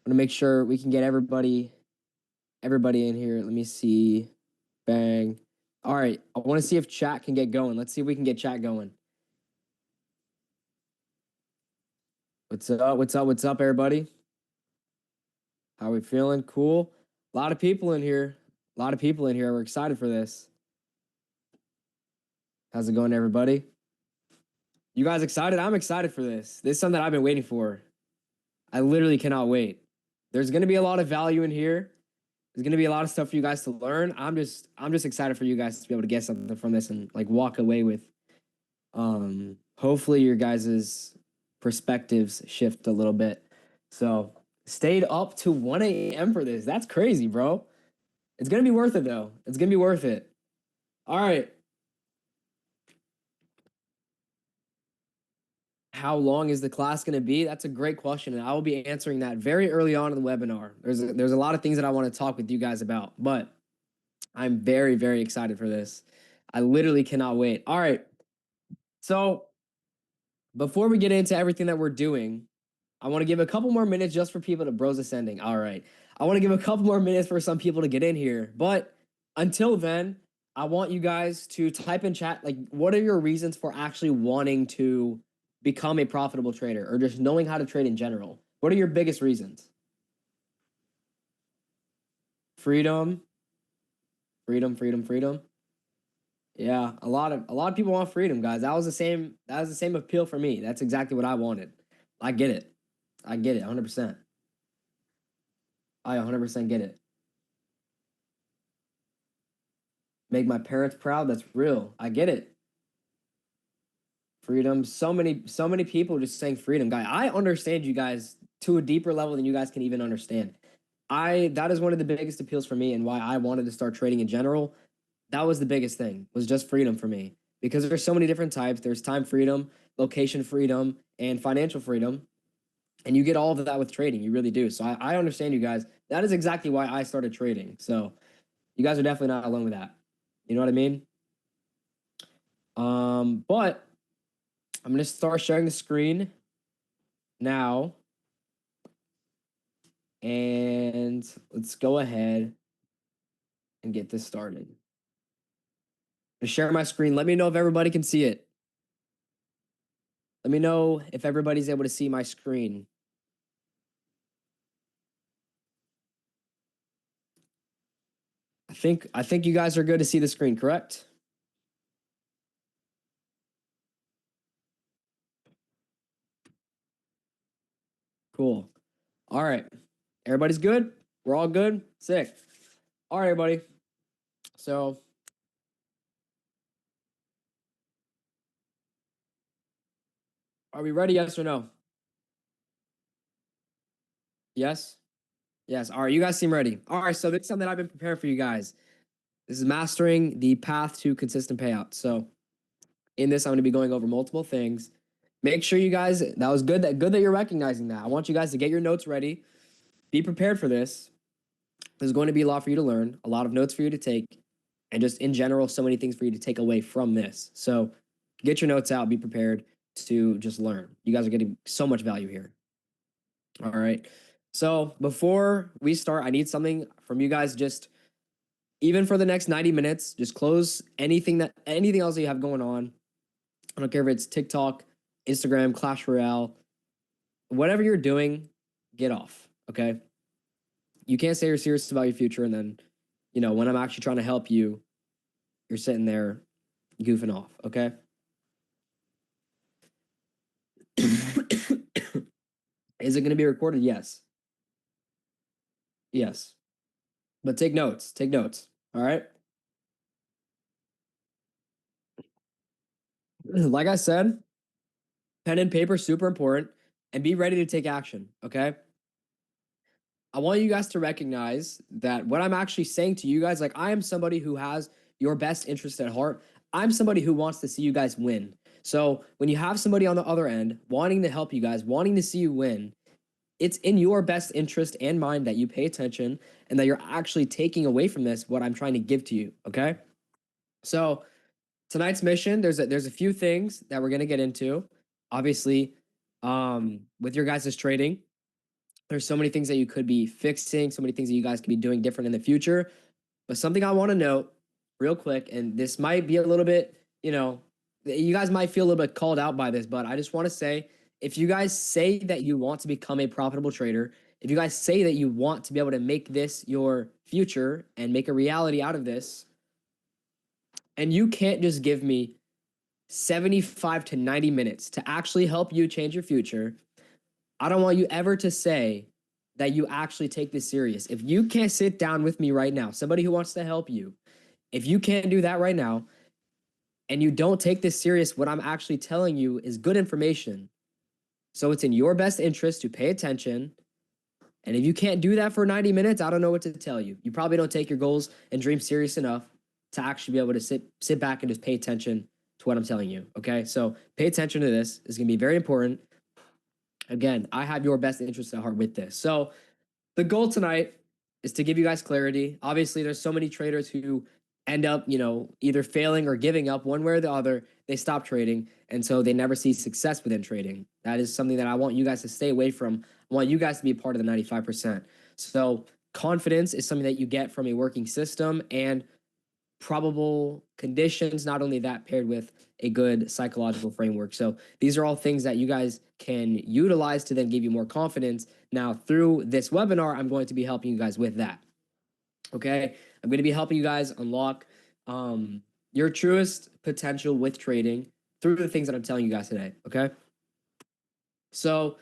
I'm gonna make sure we can get everybody in here. Let me see. Bang. All right. I want to see if chat can get going. Let's see if we can get chat going. What's up? What's up? What's up, everybody? How are we feeling? Cool. A lot of people in here. A lot of people in here. We're excited for this. How's it going, everybody? You guys excited? I'm excited for this. This is something that I've been waiting for. I literally cannot wait. There's going to be a lot of value in here. There's going to be a lot of stuff for you guys to learn. I'm just excited for you guys to be able to get something from this and like walk away with hopefully your guys's perspectives shift a little bit. So, stayed up to 1 a.m. for this. That's crazy, bro. It's going to be worth it though. It's going to be worth it. All right. How long is the class going to be? That's a great question, and I will be answering that very early on in the webinar. There's a lot of things that I want to talk with you guys about, but I'm very, very excited for this. I literally cannot wait. All right. So before we get into everything that we're doing, I want to give a couple more minutes just for people to bros ascending. All right. I want to give a couple more minutes for some people to get in here. But until then, I want you guys to type in chat, like, what are your reasons for actually wanting to become a profitable trader or just knowing how to trade in general? What are your biggest reasons? Freedom, freedom, freedom, freedom. Yeah, a lot of people want freedom, guys. That was the same appeal for me. That's exactly what I wanted. I get it. I get it 100%. I 100% get it. Make my parents proud. That's real. I get it. Freedom. So many people just saying freedom, guy. I understand you guys to a deeper level than you guys can even understand. That is one of the biggest appeals for me and why I wanted to start trading in general. That was the biggest thing, was just freedom for me. Because there's so many different types. There's time freedom, location freedom, and financial freedom. And you get all of that with trading. You really do. So I understand you guys. That is exactly why I started trading. So you guys are definitely not alone with that. You know what I mean? But I'm gonna start sharing the screen now. And let's go ahead and get this started. I'm gonna share my screen. Let me know if everybody can see it. Let me know if everybody's able to see my screen. I think you guys are good to see the screen, correct? Cool. All right. Everybody's good? We're all good? Sick. All right, everybody. So are we ready? Yes or no? Yes? Yes. All right. You guys seem ready. All right. So this is something I've been preparing for you guys. This is mastering the path to consistent payout. So in this, I'm going to be going over multiple things. Make sure you guys, that was good. Good that you're recognizing that. I want you guys to get your notes ready. Be prepared for this. There's going to be a lot for you to learn, a lot of notes for you to take, and just in general, so many things for you to take away from this. So get your notes out. Be prepared to just learn. You guys are getting so much value here. All right. So before we start, I need something from you guys. Just even for the next 90 minutes, just close anything else that you have going on. I don't care if it's TikTok, Instagram, Clash Royale, whatever you're doing, get off. Okay. You can't say you're serious about your future and then, when I'm actually trying to help you, you're sitting there goofing off. Okay. Is it going to be recorded? Yes. Yes. But take notes. Take notes. All right. Like I said, pen and paper, super important, and be ready to take action. Okay. I want you guys to recognize that what I'm actually saying to you guys, like, I am somebody who has your best interest at heart. I'm somebody who wants to see you guys win. So when you have somebody on the other end wanting to help you guys, wanting to see you win, it's in your best interest and mind that you pay attention and that you're actually taking away from this what I'm trying to give to you. Okay. So tonight's mission, there's a few things that we're gonna get into. Obviously, with your guys' trading. There's so many things that you could be fixing, so many things that you guys could be doing different in the future. But something I want to note real quick, and this might be a little bit, you guys might feel a little bit called out by this, but I just want to say, if you guys say that you want to become a profitable trader, if you guys say that you want to be able to make this your future and make a reality out of this, and you can't just give me 75 to 90 minutes to actually help you change your future, I don't want you ever to say that you actually take this serious. If you can't sit down with me right now, somebody who wants to help you, if you can't do that right now and you don't take this serious, what I'm actually telling you is good information. So it's in your best interest to pay attention. And if you can't do that for 90 minutes, I don't know what to tell you. You probably don't take your goals and dreams serious enough to actually be able to sit back and just pay attention to what I'm telling you. Okay. So pay attention to this. It's going to be very important. Again, I have your best interest at heart with this. So the goal tonight is to give you guys clarity. Obviously, there's so many traders who end up, either failing or giving up one way or the other. They stop trading, and so they never see success within trading. That is something that I want you guys to stay away from. I want you guys to be a part of the 95%. So confidence is something that you get from a working system and probable conditions. Not only that, paired with a good psychological framework. So these are all things that you guys can utilize to then give you more confidence. Now, through this webinar, I'm going to be helping you guys with that. Okay. I'm going to be helping you guys unlock your truest potential with trading through the things that I'm telling you guys today. Okay. So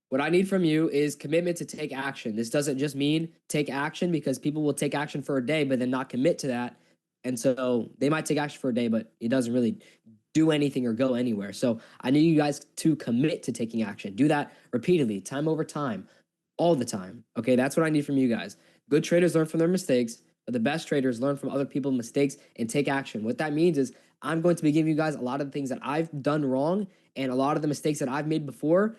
what I need from you is commitment to take action. This doesn't just mean take action, because people will take action for a day, but then not commit to that. And so they might take action for a day, but it doesn't really do anything or go anywhere. So I need you guys to commit to taking action. Do that repeatedly, time over time, all the time. Okay, that's what I need from you guys. Good traders learn from their mistakes, but the best traders learn from other people's mistakes and take action. What that means is I'm going to be giving you guys a lot of the things that I've done wrong and a lot of the mistakes that I've made before.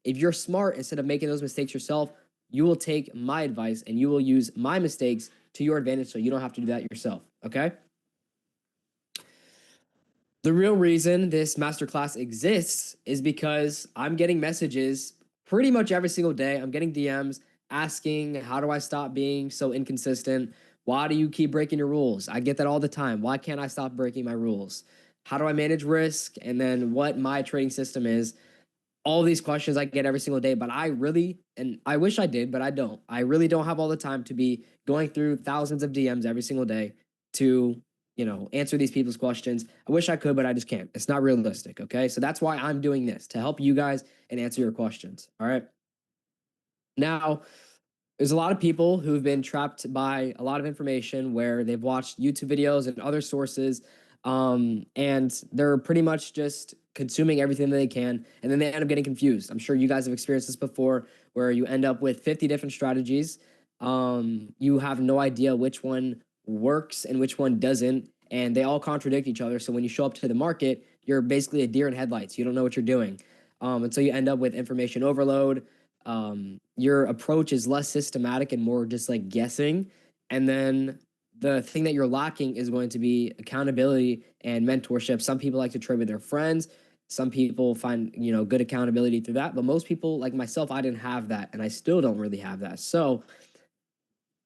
If you're smart, instead of making those mistakes yourself, you will take my advice and you will use my mistakes to your advantage, so you don't have to do that yourself. Okay? The real reason this masterclass exists is because I'm getting messages pretty much every single day. I'm getting DMs asking, how do I stop being so inconsistent? Why do you keep breaking your rules? I get that all the time. Why can't I stop breaking my rules? How do I manage risk? And then what my trading system is. All these questions I get every single day, but I really, and I wish I did, but I don't. I really don't have all the time to be going through thousands of DMs every single day to, answer these people's questions. I wish I could, but I just can't. It's not realistic. Okay. So that's why I'm doing this, to help you guys and answer your questions. All right. Now, there's a lot of people who've been trapped by a lot of information where they've watched YouTube videos and other sources, and they're pretty much just consuming everything that they can, and then they end up getting confused. I'm sure you guys have experienced this before, where you end up with 50 different strategies. You have no idea which one works and which one doesn't, and they all contradict each other. So when you show up to the market, you're basically a deer in headlights. You don't know what you're doing. And so you end up with information overload. Your approach is less systematic and more just like guessing. And then the thing that you're lacking is going to be accountability and mentorship. Some people like to trade with their friends. Some people find, good accountability through that. But most people, like myself, I didn't have that, and I still don't really have that. So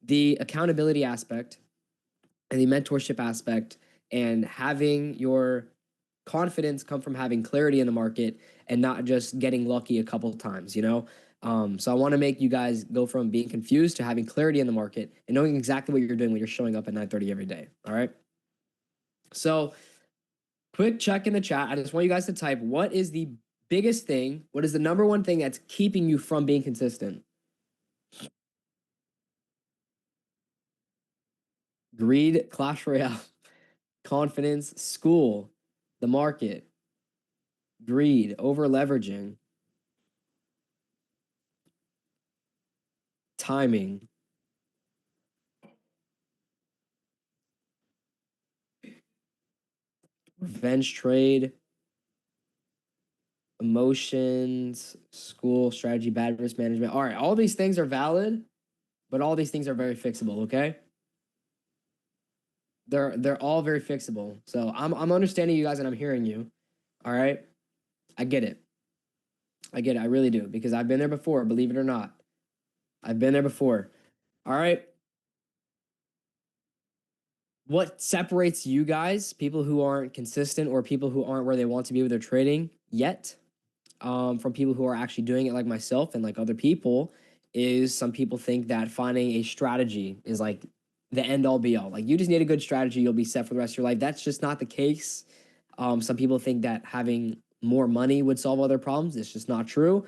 the accountability aspect and the mentorship aspect and having your confidence come from having clarity in the market and not just getting lucky a couple of times, So I want to make you guys go from being confused to having clarity in the market and knowing exactly what you're doing when you're showing up at 9:30 every day. All right. So quick check in the chat. I just want you guys to type, what is the biggest thing? What is the number one thing that's keeping you from being consistent? Greed, Clash Royale, confidence, school, the market, greed, over leveraging, timing, revenge trade, emotions, school, strategy, bad risk management. All right, all these things are valid, but all these things are very fixable, okay? They're all very fixable. So I'm understanding you guys and I'm hearing you. All right? I get it. I get it. I really do, because I've been there before, believe it or not. I've been there before. All right. What separates you guys, people who aren't consistent or people who aren't where they want to be with their trading yet, from people who are actually doing it like myself and like other people, is some people think that finding a strategy is like the end all be all. Like you just need a good strategy, you'll be set for the rest of your life. That's just not the case. Some people think that having more money would solve all their problems. It's just not true.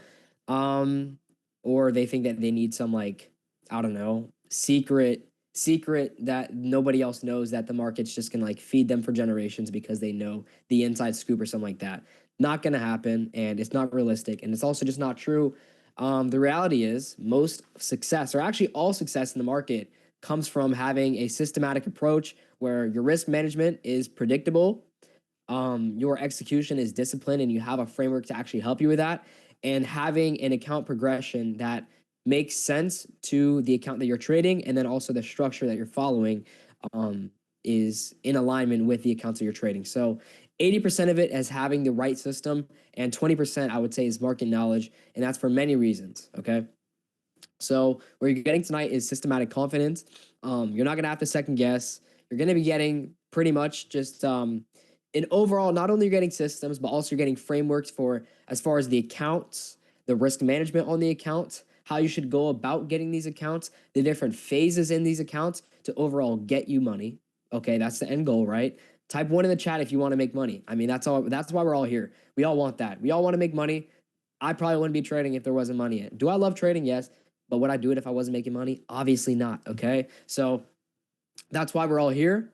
Um, or they think that they need some like, I don't know, secret that nobody else knows, that the market's just gonna like feed them for generations because they know the inside scoop or something like that. Not gonna happen, and it's not realistic, and it's also just not true. The reality is most success, or actually all success in the market, comes from having a systematic approach where your risk management is predictable, your execution is disciplined, and you have a framework to actually help you with that, and having an account progression that makes sense to the account that you're trading, and then also the structure that you're following is in alignment with the accounts that you're trading. So 80% of it is having the right system, and 20% I would say is market knowledge, and that's for many reasons. Okay. So what you're getting tonight is systematic confidence. You're not gonna have to second guess. You're gonna be getting pretty much just an overall. Not only you're getting systems, but also you're getting frameworks for as far as the accounts, the risk management on the accounts, how you should go about getting these accounts, the different phases in these accounts to overall get you money. Okay, that's the end goal, right? Type one in the chat if you want to make money. I mean, that's all. That's why we're all here. We all want that. We all want to make money. I probably wouldn't be trading if there wasn't money in it. Do I love trading? Yes. But would I do it if I wasn't making money? Obviously not. Okay. So that's why we're all here.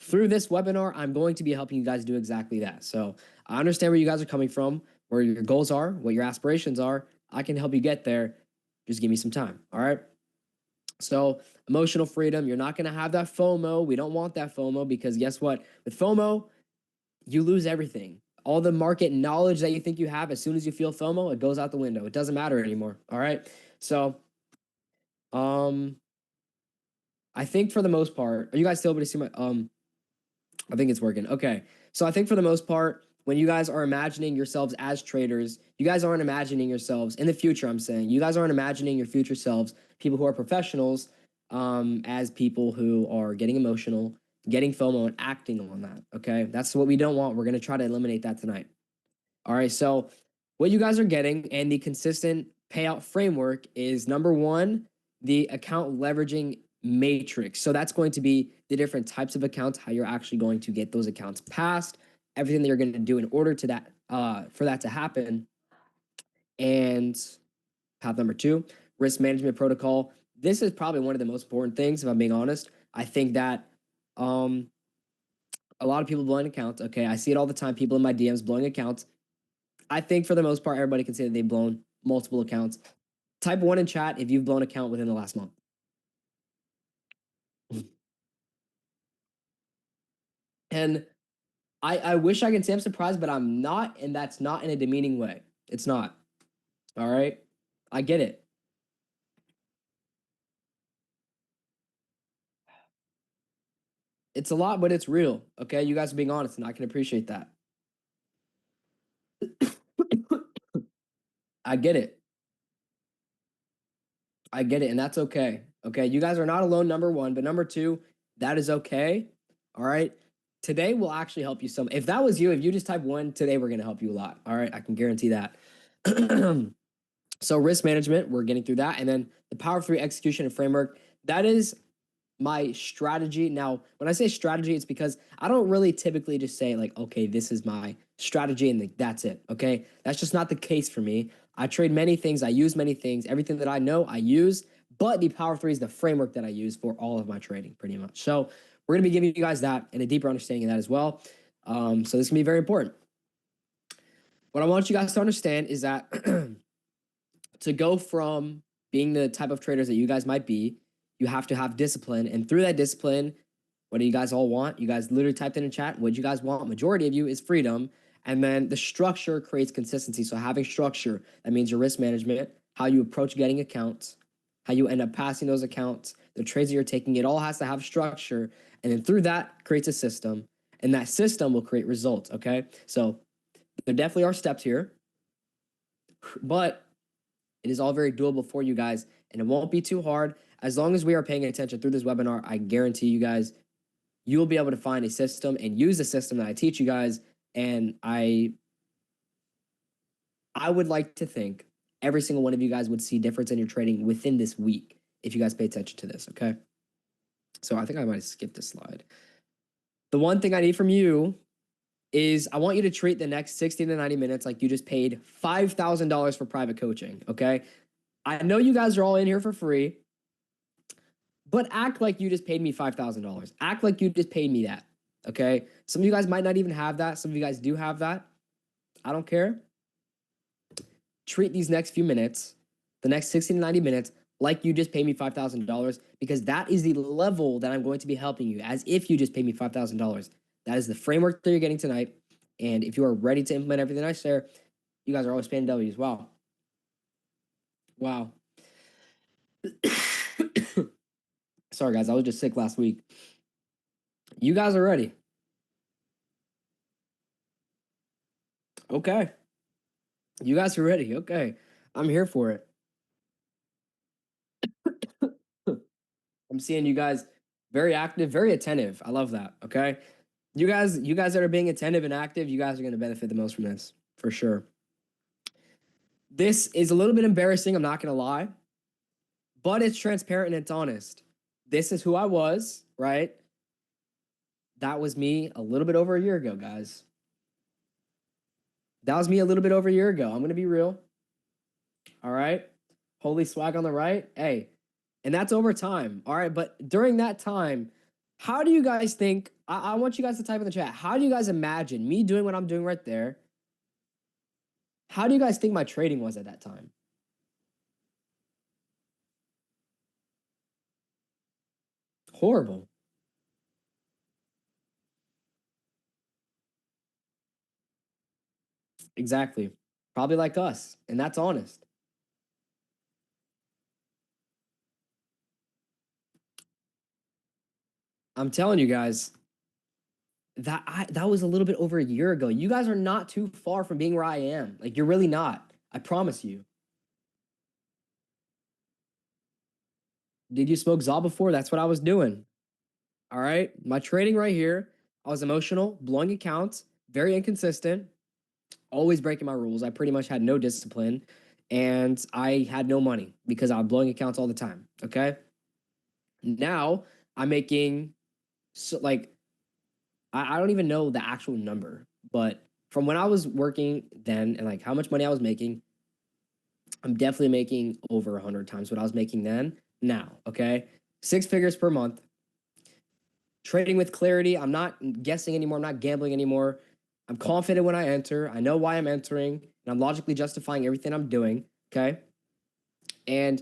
Through this webinar, I'm going to be helping you guys do exactly that. So I understand where you guys are coming from, where your goals are, what your aspirations are. I can help you get there. Just give me some time. All right. So emotional freedom, you're not going to have that FOMO. We don't want that FOMO, because guess what? With FOMO, you lose everything. All the market knowledge that you think you have, as soon as you feel FOMO, it goes out the window. It doesn't matter anymore. All right. So, um, I think for the most part, are you guys still able to see my, I think it's working. Okay. So I think for the most part, when you guys are imagining yourselves as traders, you guys aren't imagining yourselves in the future. I'm saying you guys aren't imagining your future selves, people who are professionals, as people who are getting emotional, getting FOMO, and acting on that. Okay. That's what we don't want. We're going to try to eliminate that tonight. All right. So what you guys are getting and the consistent payout framework is number one, the account leveraging matrix. So that's going to be the different types of accounts, how you're actually going to get those accounts passed, everything that you're going to do in order to that, for that to happen. And path number two, risk management protocol. This is probably one of the most important things, if I'm being honest. I think that a lot of people blowing accounts. Okay. I see it all the time. People in my DMs blowing accounts. I think for the most part, everybody can say that they've blown multiple accounts. Type one in chat if you've blown an account within the last month. And I wish I could say I'm surprised, but I'm not, and that's not in a demeaning way. It's not. All right. I get it. It's a lot, but it's real. Okay. You guys are being honest, and I can appreciate that. I get it. I get it. And that's okay. Okay. You guys are not alone, number one, but number two, that is okay. All right. Today will actually help you some. If that was you, if you just type one, today we're going to help you a lot. All right. I can guarantee that. So risk management, we're getting through that. And then the power of three execution and framework, that is my strategy. Now, when I say strategy, it's because I don't really typically just say like, okay, this is my strategy and like, that's it. Okay. That's just not the case for me. I trade many things. I use many things. Everything that I know, I use. But the power of three is the framework that I use for all of my trading pretty much. So we're going to be giving you guys that and a deeper understanding of that as well. So this can be very important. What I want you guys to understand is that to go from being the type of traders that you guys might be, you have to have discipline. And through that discipline, what do you guys all want? You guys literally typed in the chat. What you guys want, majority of you, is freedom. And then the structure creates consistency. So having structure, that means your risk management, how you approach getting accounts, how you end up passing those accounts, the trades that you're taking, it all has to have structure. And then through that creates a system. And that system will create results. Okay. So there definitely are steps here, but it is all very doable for you guys and it won't be too hard. As long as we are paying attention through this webinar, I guarantee you guys, you'll be able to find a system and use the system that I teach you guys. And I would like to think every single one of you guys would see difference in your trading within this week if you guys pay attention to this, okay? So I think I might have skipped a slide. The one thing I need from you is I want you to treat the next 60 to 90 minutes like you just paid $5,000 for private coaching, okay? I know you guys are all in here for free, but act like you just paid me $5,000. Act like you just paid me that, okay? Some of you guys might not even have that. Some of you guys do have that. I don't care. Treat these next few minutes, the next 60 to 90 minutes, like you just paid me $5,000, because that is the level that I'm going to be helping you, as if you just paid me $5,000. That is the framework that you're getting tonight. And if you are ready to implement everything I share, you guys are always paying W's. Wow. Wow. Sorry, guys. I was just sick last week. You guys are ready. Okay. You guys are ready. Okay. I'm here for it. I'm seeing you guys very active, very attentive. I love that. Okay. You guys that are being attentive and active, you guys are going to benefit the most from this, for sure. This is a little bit embarrassing, I'm not going to lie, but it's transparent and it's honest. This is who I was, right? That was me a little bit over a year ago, guys. That was me a little bit over a year ago. I'm going to be real. All right. Holy swag on the right. Hey, and that's over time. All right. But during that time, how do you guys think? I want you guys to type in the chat. How do you guys imagine me doing what I'm doing right there? How do you guys think my trading was at that time? Horrible. Exactly. Probably like us. And that's honest. I'm telling you guys, that was a little bit over a year ago. You guys are not too far from being where I am. Like, you're really not. I promise you. Did you smoke Zaw before? That's what I was doing. All right. My trading right here, I was emotional, blowing accounts, very inconsistent, always breaking my rules. I pretty much had no discipline, and I had no money because I was blowing accounts all the time. Okay. Now I'm making, so like, I don't even know the actual number, but from when I was working then and like how much money I was making, I'm definitely making over 100 times what I was making then. Now, okay, 6 figures per month, trading with clarity. I'm not guessing anymore. I'm not gambling anymore. I'm confident when I enter. I know why I'm entering, and I'm logically justifying everything I'm doing. Okay, and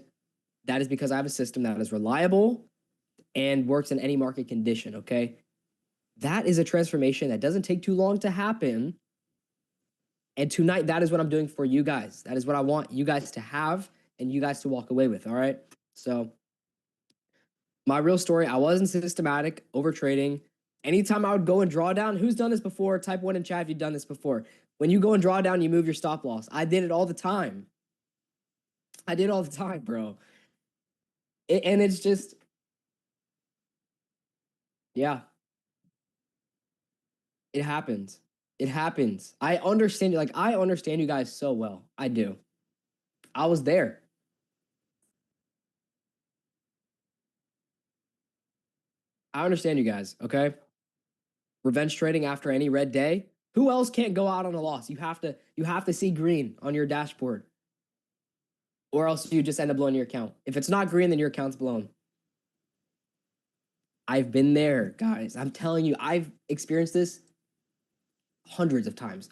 that is because I have a system that is reliable and works in any market condition. Okay, that is a transformation that doesn't take too long to happen. And tonight, that is what I'm doing for you guys. That is what I want you guys to have and you guys to walk away with. All right. So, my real story, I wasn't systematic, over trading. Anytime I would go and draw down, who's done this before? Type 1 in chat if you've done this before. When you go and draw down, you move your stop loss. I did it all the time. I did all the time, bro. And it's just, yeah, it happens. It happens. I understand. Like, I understand you guys so well. I do. I was there. I understand you guys. Okay. Revenge trading after any red day. Who else can't go out on a loss? You have to see green on your dashboard, or else you just end up blowing your account. If it's not green, then your account's blown. I've been there, guys. I'm telling you, I've experienced this hundreds of times.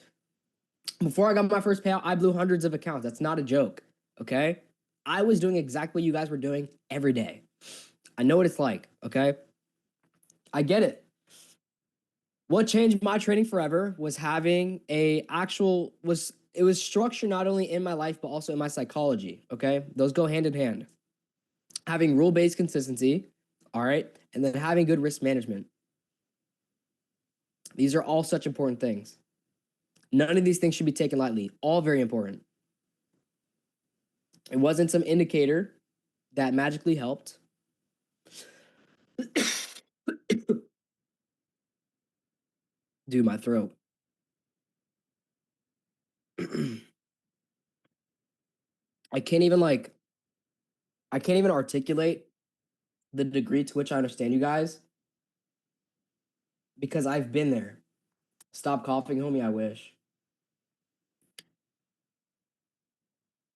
Before I got my first payout, I blew hundreds of accounts. That's not a joke. Okay. I was doing exactly what you guys were doing every day. I know what it's like. Okay. I get it. What changed my trading forever was having it was structure not only in my life, but also in my psychology. Okay. Those go hand in hand. Having rule-based consistency. All right. And then having good risk management. These are all such important things. None of these things should be taken lightly. All very important. It wasn't some indicator that magically helped. Dude, my throat. I can't even like I can't even articulate the degree to which I understand you guys because I've been there. Stop coughing, homie. I wish.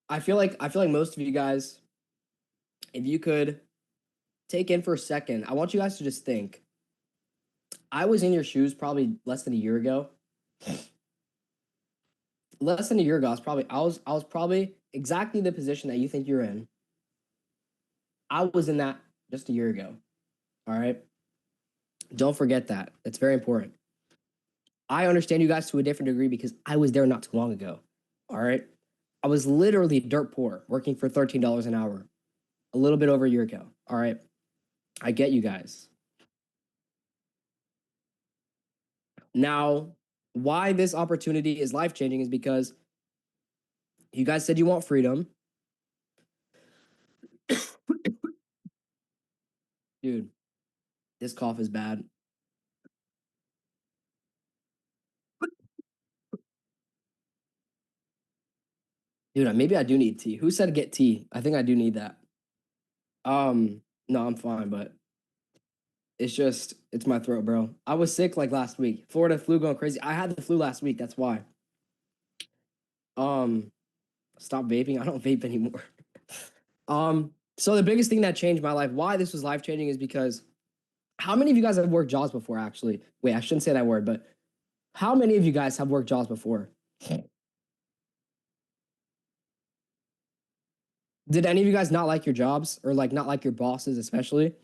I feel like most of you guys, if you could take in for a second, I want you guys to just think. I was in your shoes probably less than a year ago. Less than a year ago, I was probably exactly the position that you think you're in. I was in that just a year ago. All right. Don't forget that. It's very important. I understand you guys to a different degree because I was there not too long ago. All right. I was literally dirt poor, working for $13 an hour a little bit over a year ago. All right. I get you guys. Now, why this opportunity is life changing is because you guys said you want freedom. Dude, this cough is bad. Dude, maybe I do need tea. Who said get tea? I think I do need that. No, I'm fine, but it's my throat, bro. I was sick like last week. Florida flu going crazy. I had the flu last week. That's why. Um, Stop vaping. I don't vape anymore. So the biggest thing that changed my life, why this was life changing, is because how many of you guys have worked jobs before? Actually, wait, I shouldn't say that word, but how many of you guys have worked jobs before? Did any of you guys not like your jobs or like not like your bosses, especially?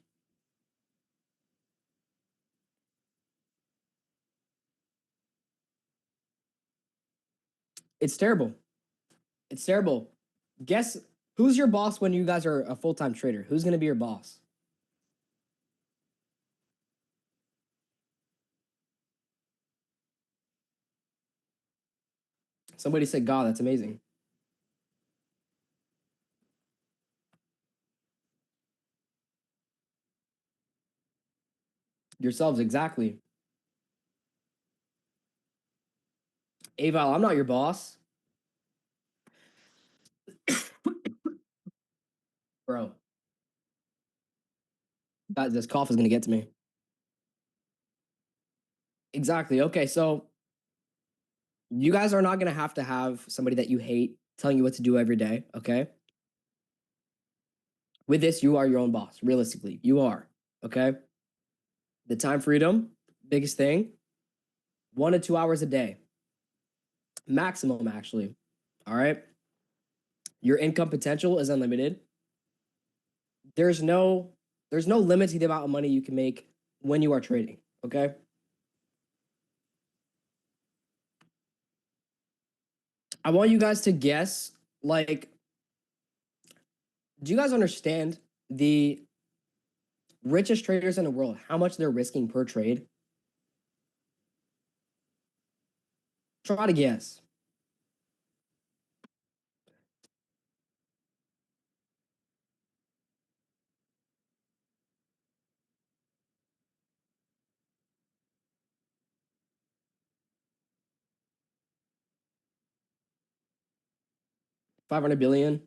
It's terrible. It's terrible. Guess who's your boss when you guys are a full time trader? Who's going to be your boss? Somebody said God. That's amazing. Yourselves, exactly. Aval, I'm not your boss, bro. This cough is going to get to me. Exactly. Okay, so you guys are not going to have somebody that you hate telling you what to do every day. Okay. With this, you are your own boss. Realistically, you are. Okay. The time freedom, biggest thing, 1 to 2 hours a day, maximum, actually. All right. Your income potential is unlimited. There's no there's no limit to the amount of money you can make when you are trading. Okay. I want you guys to guess, like, do you guys understand the richest traders in the world, how much they're risking per trade? Try to guess. 500 billion.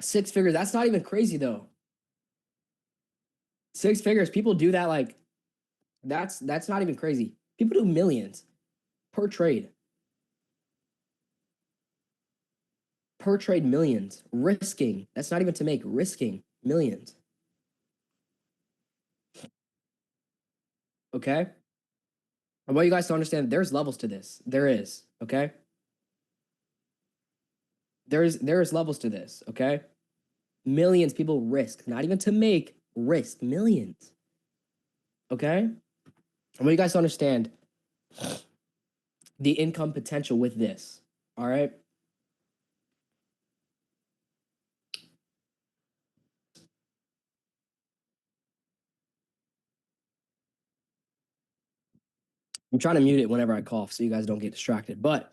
Six figures. That's not even crazy though. Six figures. People do that like that's not even crazy. People do millions per trade. Per trade millions. Risking. That's not even to make. Risking millions. Okay? I want you guys to understand there's levels to this. There is, okay? There's levels to this, okay? Millions people risk, not even to make, risk millions. Okay? I want you guys to understand the income potential with this. All right? I'm trying to mute it whenever I cough so you guys don't get distracted. But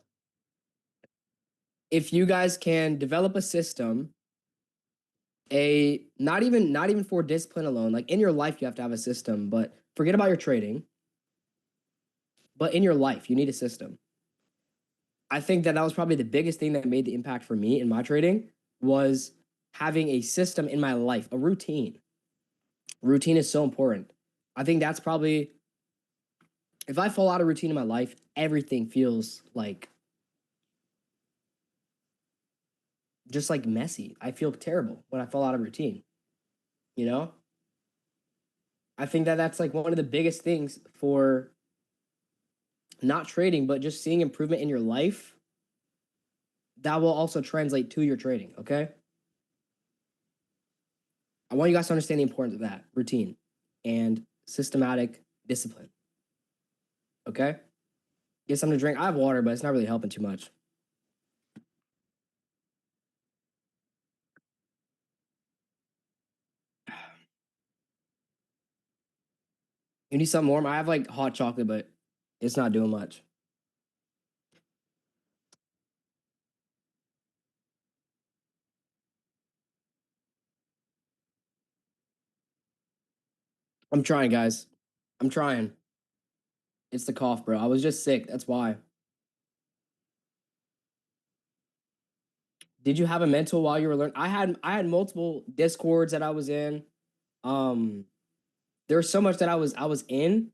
if you guys can develop a system a not even for discipline alone. Like in your life, you have to have a system, but forget about your trading. But in your life, you need a system. I think that was probably the biggest thing that made the impact for me in my trading was having a system in my life, a routine. Routine is so important. I think that's probably if I fall out of routine in my life, everything feels like just like messy. I feel terrible when I fall out of routine, you know? I think that that's like one of the biggest things for not trading, but just seeing improvement in your life. That will also translate to your trading, okay? I want you guys to understand the importance of that routine and systematic discipline, okay? Get something to drink. I have water, but it's not really helping too much. You need something warm? I have like hot chocolate, but it's not doing much. I'm trying, guys. I'm trying. It's the cough, bro. I was just sick. That's why. Did you have a mental while you were learning? I had multiple discords that I was in. Um, there was so much that I was in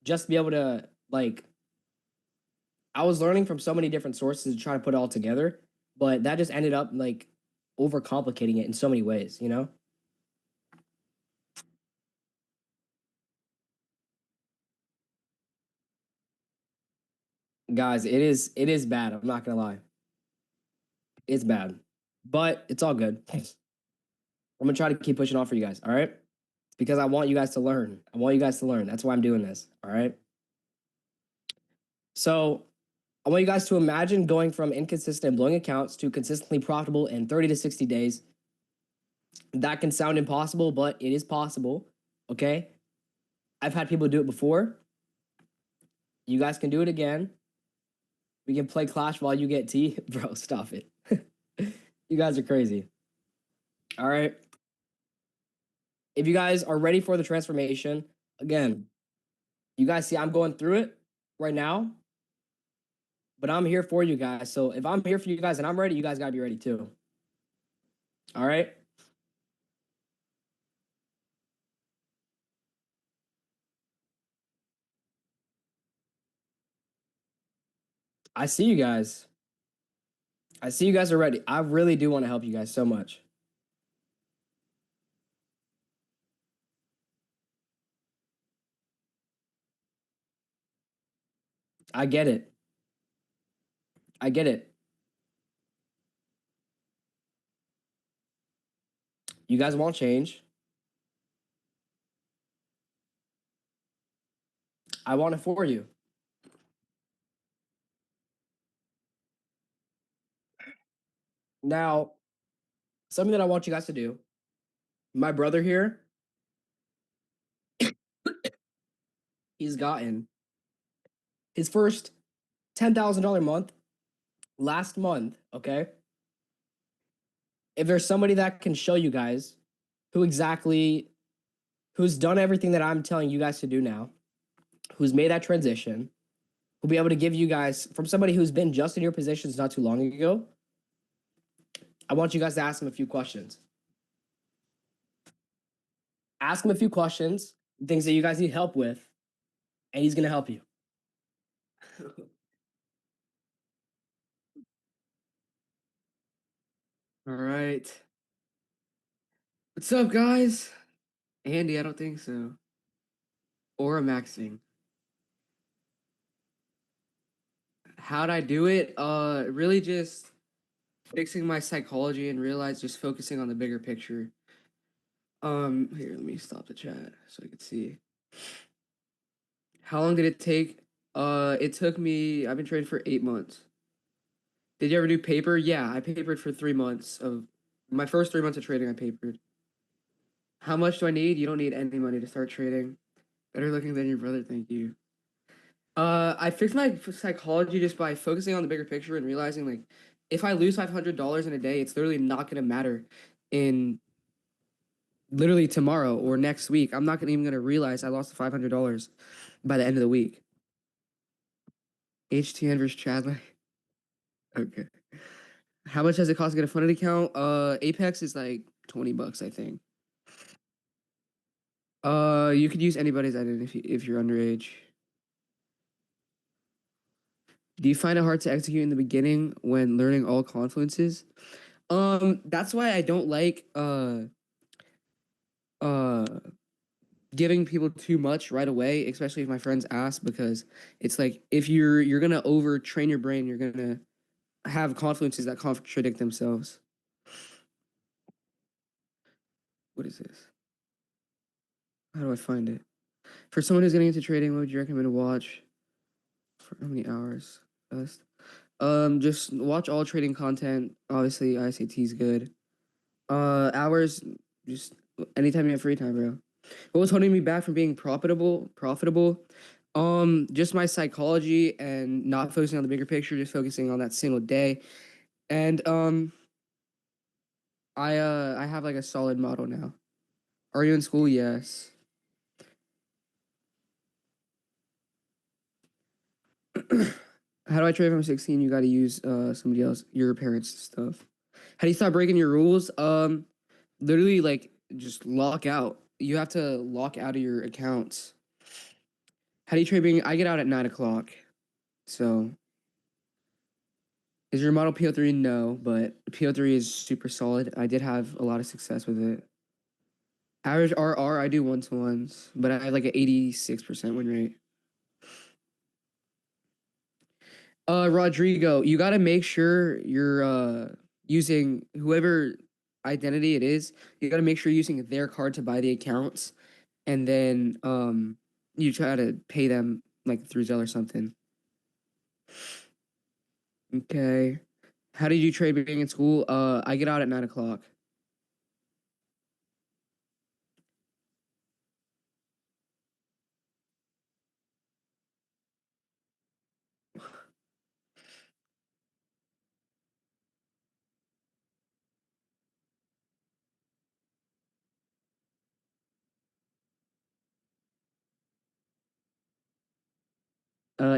just to be able to like I was learning from so many different sources to try to put it all together, but that just ended up like overcomplicating it in so many ways, you know? Guys, it is bad. I'm not gonna lie. It's bad. But it's all good. I'm gonna try to keep pushing on for you guys, all right? It's because I want you guys to learn. I want you guys to learn. That's why I'm doing this, all right? So I want you guys to imagine going from inconsistent and blowing accounts to consistently profitable in 30 to 60 days. That can sound impossible, but it is possible. Okay. I've had people do it before. You guys can do it again. We can play Clash while you get tea. Bro, stop it. You guys are crazy. All right. If you guys are ready for the transformation, again, you guys see I'm going through it right now, but I'm here for you guys. So if I'm here for you guys and I'm ready, you guys got to be ready too. All right. I see you guys. I see you guys are ready. I really do want to help you guys so much. I get it. I get it. You guys won't change. I want it for you. Now, something that I want you guys to do. My brother here, he's gotten his first $10,000 month last month. Okay. If there's somebody that can show you guys who exactly, who's done everything that I'm telling you guys to do now, who's made that transition, who'll be able to give you guys from somebody who's been just in your positions not too long ago, I want you guys to ask him a few questions. Ask him a few questions, things that you guys need help with, and he's going to help you. All right. What's up, guys? Andy, I don't think so. Or a maxing. How'd I do it? Really just fixing my psychology and realize just focusing on the bigger picture. Here, let me stop the chat so I can see. How long did it take? It took me, I've been trading for 8 months. Did you ever do paper? Yeah, I papered for 3 months of my first 3 months of trading, I papered. How much do I need? You don't need any money to start trading. Better looking than your brother, thank you. I fixed my psychology just by focusing on the bigger picture and realizing like if I lose $500 in a day, it's literally not gonna matter in literally tomorrow or next week. I'm not even gonna realize I lost $500 by the end of the week. HTN versus Chadley. Okay. How much does it cost to get a funded account? Apex is like $20, I think. You could use anybody's identity if you're underage. Do you find it hard to execute in the beginning when learning all confluences? That's why I don't like uh giving people too much right away, especially if my friends ask, because it's like if you're gonna overtrain your brain, you're gonna have confluences that contradict themselves. What is this? How do I find it? For someone who's getting into trading, what would you recommend to watch? For how many hours? Best. Just watch all trading content. Obviously, ICT is good. Hours, just anytime you have free time, bro. What was holding me back from being profitable? Just my psychology and not focusing on the bigger picture, just focusing on that single day. And I have like a solid model now. Are you in school? Yes. How do I trade if I'm 16? You got to use somebody else, your parents' stuff. How do you stop breaking your rules? Literally like just lock out. You have to lock out of your accounts. How do you trade being? I get out at 9 o'clock. So is your model PO3? No, but PO3 is super solid. I did have a lot of success with it. Average RR, I do one-to-ones, but I have like an 86% win rate. Rodrigo, you gotta make sure you're using whoever identity it is, you gotta make sure you're using their card to buy the accounts, and then you try to pay them like through Zelle or something. Okay. How did you trade being in school? I get out at 9 o'clock.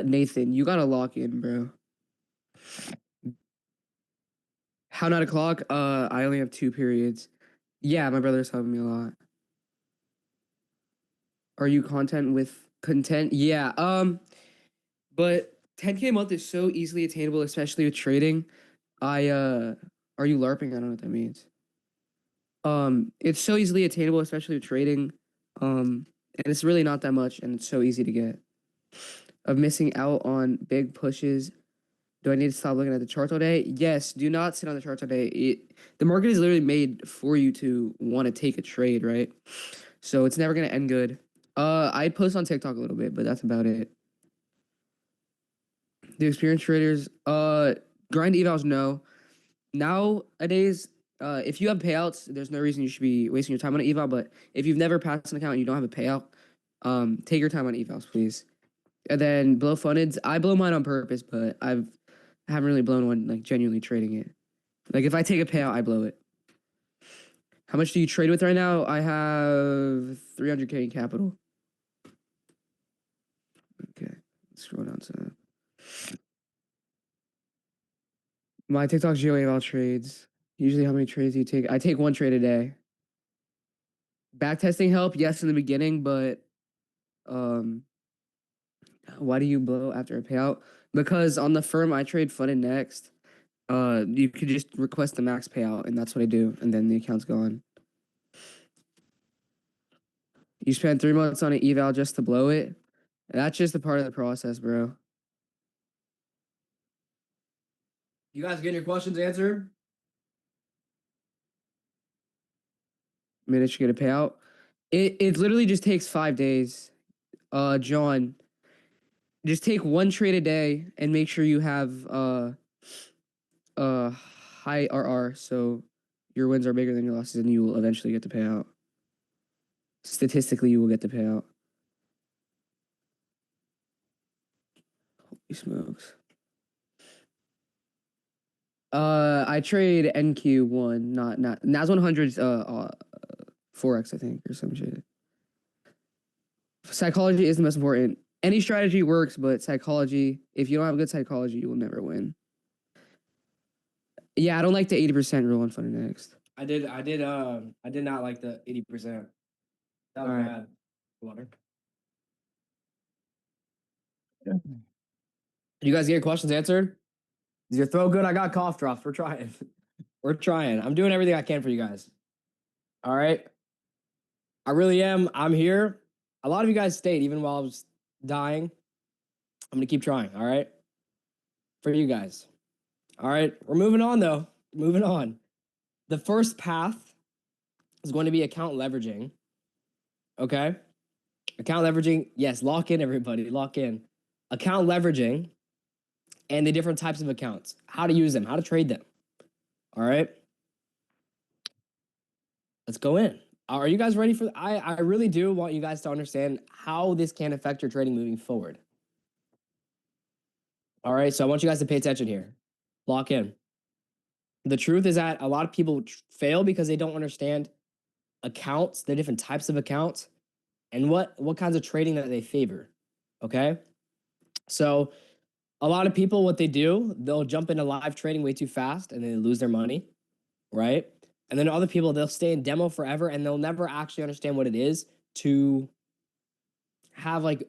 Nathan, you gotta lock in, bro. How 9 o'clock? I only have 2 periods. Yeah, my brother's helping me a lot. Are you content? Yeah. But 10K a month is so easily attainable, especially with trading. I are you LARPing? I don't know what that means. It's so easily attainable, especially with trading. And it's really not that much, and it's so easy to get. Of missing out on big pushes. Do I need to stop looking at the charts all day? Yes, do not sit on the charts all day. The market is literally made for you to want to take a trade, right? So it's never gonna end good. I post on TikTok a little bit, but that's about it. The experienced traders, grind evals, no. Nowadays, if you have payouts, there's no reason you should be wasting your time on an eval. But if you've never passed an account and you don't have a payout, take your time on evals, please. And then blow fundeds. I blow mine on purpose, but I haven't really blown one like genuinely trading it. Like if I take a payout, I blow it. How much do you trade with right now? I have 300K in capital. Okay, let's scroll down to my TikTok GeoA eval trades. Usually, how many trades do you take? I take one trade a day. Backtesting help, yes, in the beginning, but um, why do you blow after a payout? Because on the firm I trade funded next, you could just request the max payout, and that's what I do, and then the account's gone. You spend 3 months on an eval just to blow it. That's just a part of the process, bro. You guys getting your questions answered? Manage to get a payout. It literally just takes 5 days. John, just take one trade a day and make sure you have high RR, so your wins are bigger than your losses, and you will eventually get the payout. Statistically, you will get the payout. Holy smokes. I trade NQ1, not NAS 100's 4x, I think, or some shit. Psychology is the most important. Any strategy works, but psychology, if you don't have good psychology, you will never win. Yeah, I don't like the 80% rule on Funny Next. I did not like the 80%. That was All right. bad. Water. You guys get your questions answered? Is your throat good? I got cough drops. We're trying. We're trying. I'm doing everything I can for you guys. All right. I really am. I'm here. A lot of you guys stayed even while I was dying. I'm gonna keep trying. All right. For you guys. All right. We're moving on though. Moving on. The first path is going to be account leveraging. Okay. Account leveraging. Yes. Lock in, everybody. Lock in. Account leveraging and the different types of accounts, how to use them, how to trade them. All right. Let's go in. Are you guys ready for I really do want you guys to understand how this can affect your trading moving forward. All right. So I want you guys to pay attention here. Lock in. The truth is that a lot of people fail because they don't understand accounts, the different types of accounts, and what kinds of trading that they favor. Okay. So a lot of people, what they do, they'll jump into live trading way too fast and they lose their money, right? And then other people, they'll stay in demo forever and they'll never actually understand what it is to have like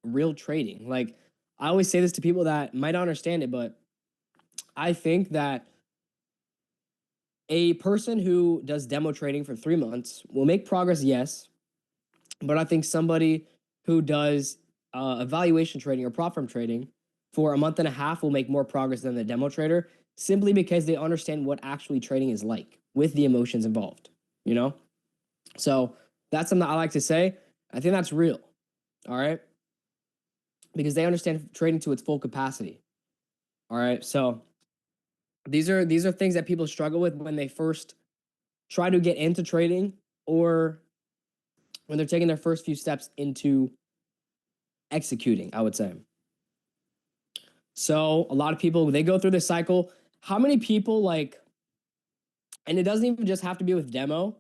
real trading. Like I always say this to people that might not understand it, but I think that a person who does demo trading for 3 months will make progress, yes. But I think somebody who does evaluation trading or prop firm trading for a month and a half will make more progress than the demo trader simply because they understand what actually trading is like with the emotions involved, you know? So that's something that I like to say. I think that's real. All right. Because they understand trading to its full capacity. All right. So these are things that people struggle with when they first try to get into trading or when they're taking their first few steps into executing, I would say. So a lot of people, they go through this cycle. How many people like, and it doesn't even just have to be with demo,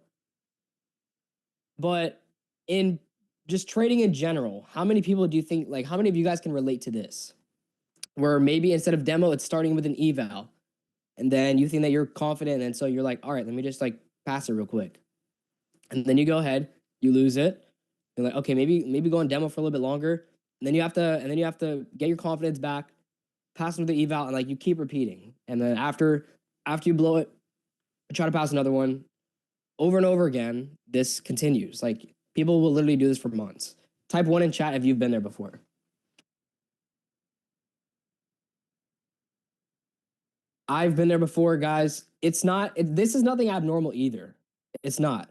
but in just trading in general, how many people do you think, like, how many of you guys can relate to this? Where maybe instead of demo, it's starting with an eval. And then you think that you're confident. And so you're like, all right, let me just like pass it real quick. And then you go ahead, you lose it. You're like, okay, maybe go on demo for a little bit longer. And then you have to get your confidence back, pass them the eval, and like you keep repeating. And then after you blow it, try to pass another one over and over again. This continues. Like people will literally do this for months. Type 1 in chat if you've been there before. I've been there before, guys. This is nothing abnormal either. It's not.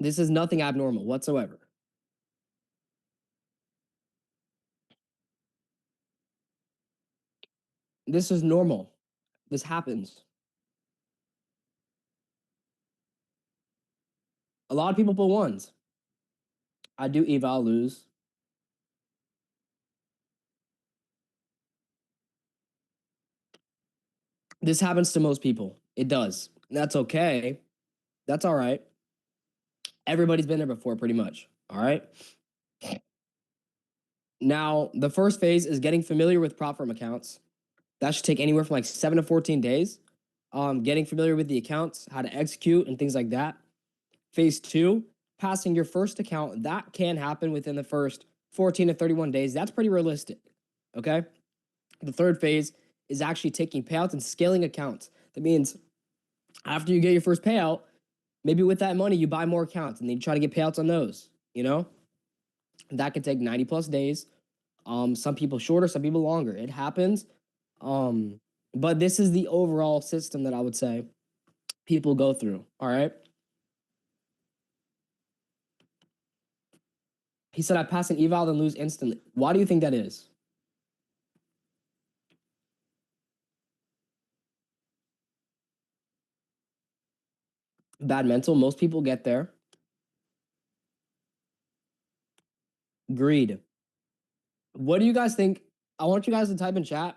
This is nothing abnormal whatsoever. This is normal. This happens. A lot of people put ones. I do eval lose. This happens to most people. It does. That's okay. That's all right. Everybody's been there before, pretty much. All right. Now, the first phase is getting familiar with prop firm accounts. That should take anywhere from like 7 to 14 days. Getting familiar with the accounts, how to execute, and things like that. Phase 2, passing your first account. That can happen within the first 14 to 31 days. That's pretty realistic. Okay. The third phase is actually taking payouts and scaling accounts. That means after you get your first payout, maybe with that money, you buy more accounts and then you try to get payouts on those, you know? That could take 90 plus days. Some people shorter, some people longer. It happens. But this is the overall system that I would say people go through. All right. He said I pass an eval and lose instantly. Why do you think that is? Bad mental. Most people get there. Greed. What do you guys think? I want you guys to type in chat.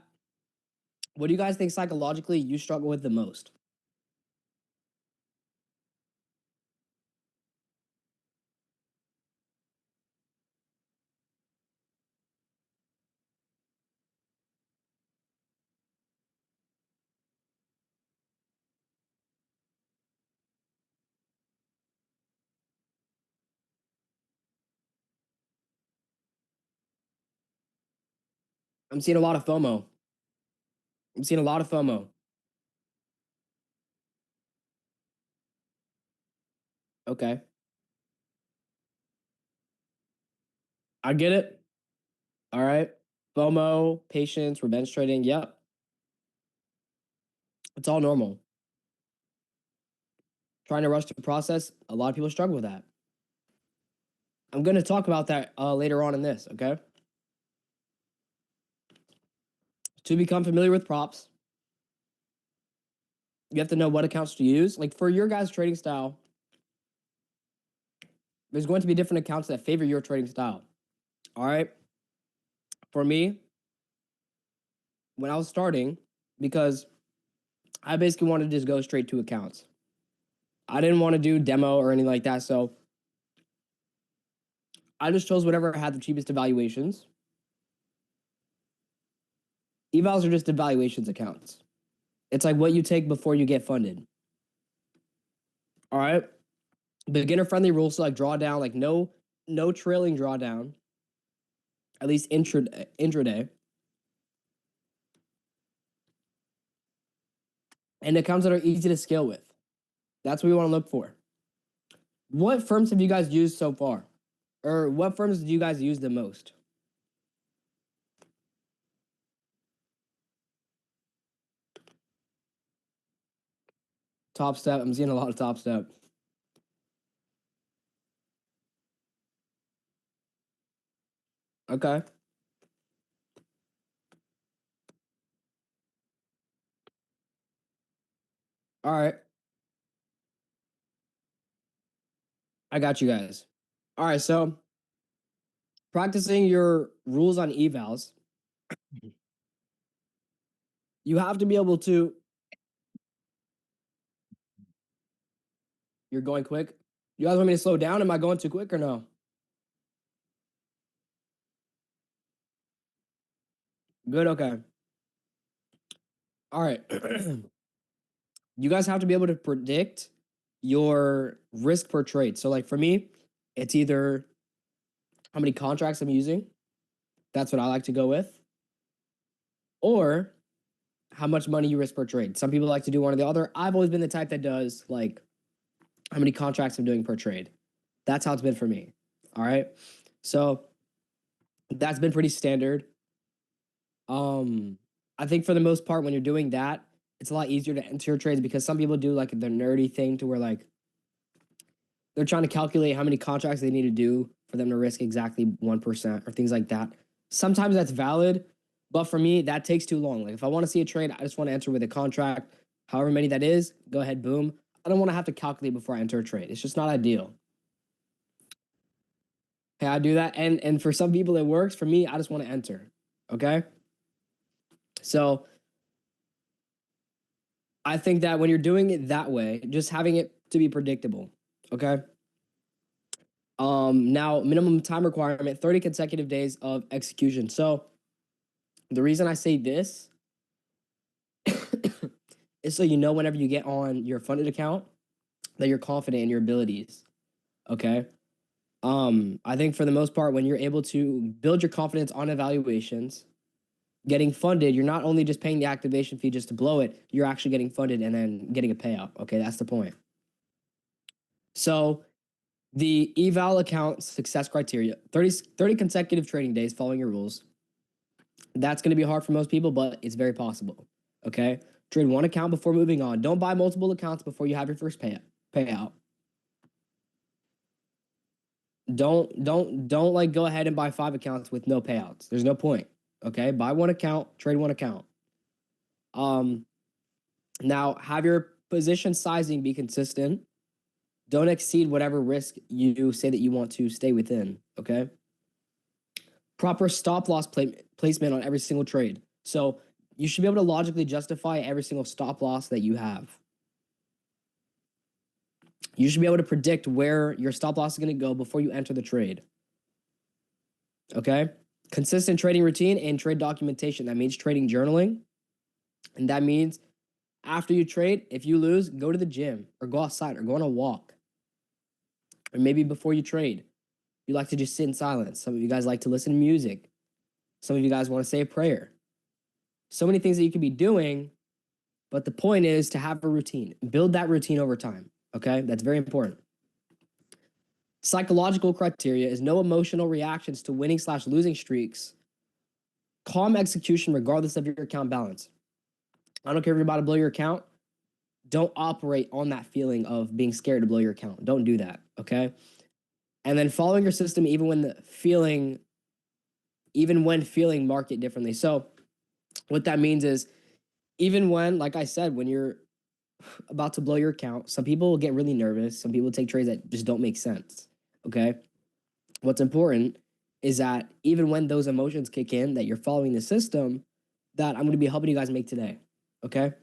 What do you guys think psychologically you struggle with the most? I'm seeing a lot of FOMO. I'm seeing a lot of FOMO. Okay. I get it. All right. FOMO, patience, revenge trading. Yep. It's all normal. Trying to rush the process, a lot of people struggle with that. I'm going to talk about that later on in this, okay? To become familiar with props, you have to know what accounts to use. Like for your guys' trading style, there's going to be different accounts that favor your trading style. All right. For me, when I was starting, because I basically wanted to just go straight to accounts. I didn't want to do demo or anything like that. So I just chose whatever had the cheapest evaluations. Evals are just evaluations accounts. It's like what you take before you get funded. All right. Beginner friendly rules, so like drawdown, like no trailing drawdown, at least intraday. And accounts that are easy to scale with. That's what we want to look for. What firms have you guys used so far? Or what firms do you guys use the most? Top Step. I'm seeing a lot of Top Step. Okay. All right. I got you guys. All right. So practicing your rules on evals, you have to be able to. You're going quick. You guys want me to slow down? Am I going too quick or no? Good. Okay. All right. You guys have to be able to predict your risk per trade. So, like for me, it's either how many contracts I'm using. That's what I like to go with. Or how much money you risk per trade. Some people like to do one or the other. I've always been the type that does like how many contracts I'm doing per trade. That's how it's been for me. All right. So that's been pretty standard. I think for the most part, when you're doing that, it's a lot easier to enter your trades because some people do like the nerdy thing to where like they're trying to calculate how many contracts they need to do for them to risk exactly 1% or things like that. Sometimes that's valid, but for me, that takes too long. Like if I want to see a trade, I just want to enter with a contract, however many that is, go ahead, boom. I don't want to have to calculate before I enter a trade. It's just not ideal. Okay, I do that. And for some people it works. For me, I just want to enter. Okay. So I think that when you're doing it that way, just having it to be predictable. Okay. Now minimum time requirement, 30 consecutive days of execution. So the reason I say this is so you know whenever you get on your funded account that you're confident in your abilities. Okay. I think for the most part, when you're able to build your confidence on evaluations, getting funded, you're not only just paying the activation fee just to blow it, you're actually getting funded and then getting a payout. Okay, that's the point. So the eval account success criteria 30 consecutive trading days following your rules. That's going to be hard for most people, but it's very possible. Okay. Trade one account before moving on. Don't buy multiple accounts before you have your first payout. Don't like go ahead and buy 5 accounts with no payouts. There's no point. Okay. Buy one account, trade one account. Now have your position sizing be consistent. Don't exceed whatever risk you say that you want to stay within. Okay. Proper stop loss placement on every single trade. So you should be able to logically justify every single stop loss that you have. You should be able to predict where your stop loss is going to go before you enter the trade. Okay. Consistent trading routine and trade documentation. That means trading journaling. And that means after you trade, if you lose, go to the gym or go outside or go on a walk. Or maybe before you trade, you like to just sit in silence. Some of you guys like to listen to music. Some of you guys want to say a prayer. So many things that you could be doing, but the point is to have a routine. Build that routine over time, okay? That's very important. Psychological criteria is no emotional reactions to winning/losing streaks. Calm execution regardless of your account balance. I don't care if you're about to blow your account. Don't operate on that feeling of being scared to blow your account. Don't do that, okay? And then following your system even when feeling market differently. So what that means is even when, like I said, when you're about to blow your account, some people will get really nervous. Some people take trades that just don't make sense, okay? What's important is that even when those emotions kick in, that you're following the system that I'm going to be helping you guys make today, okay?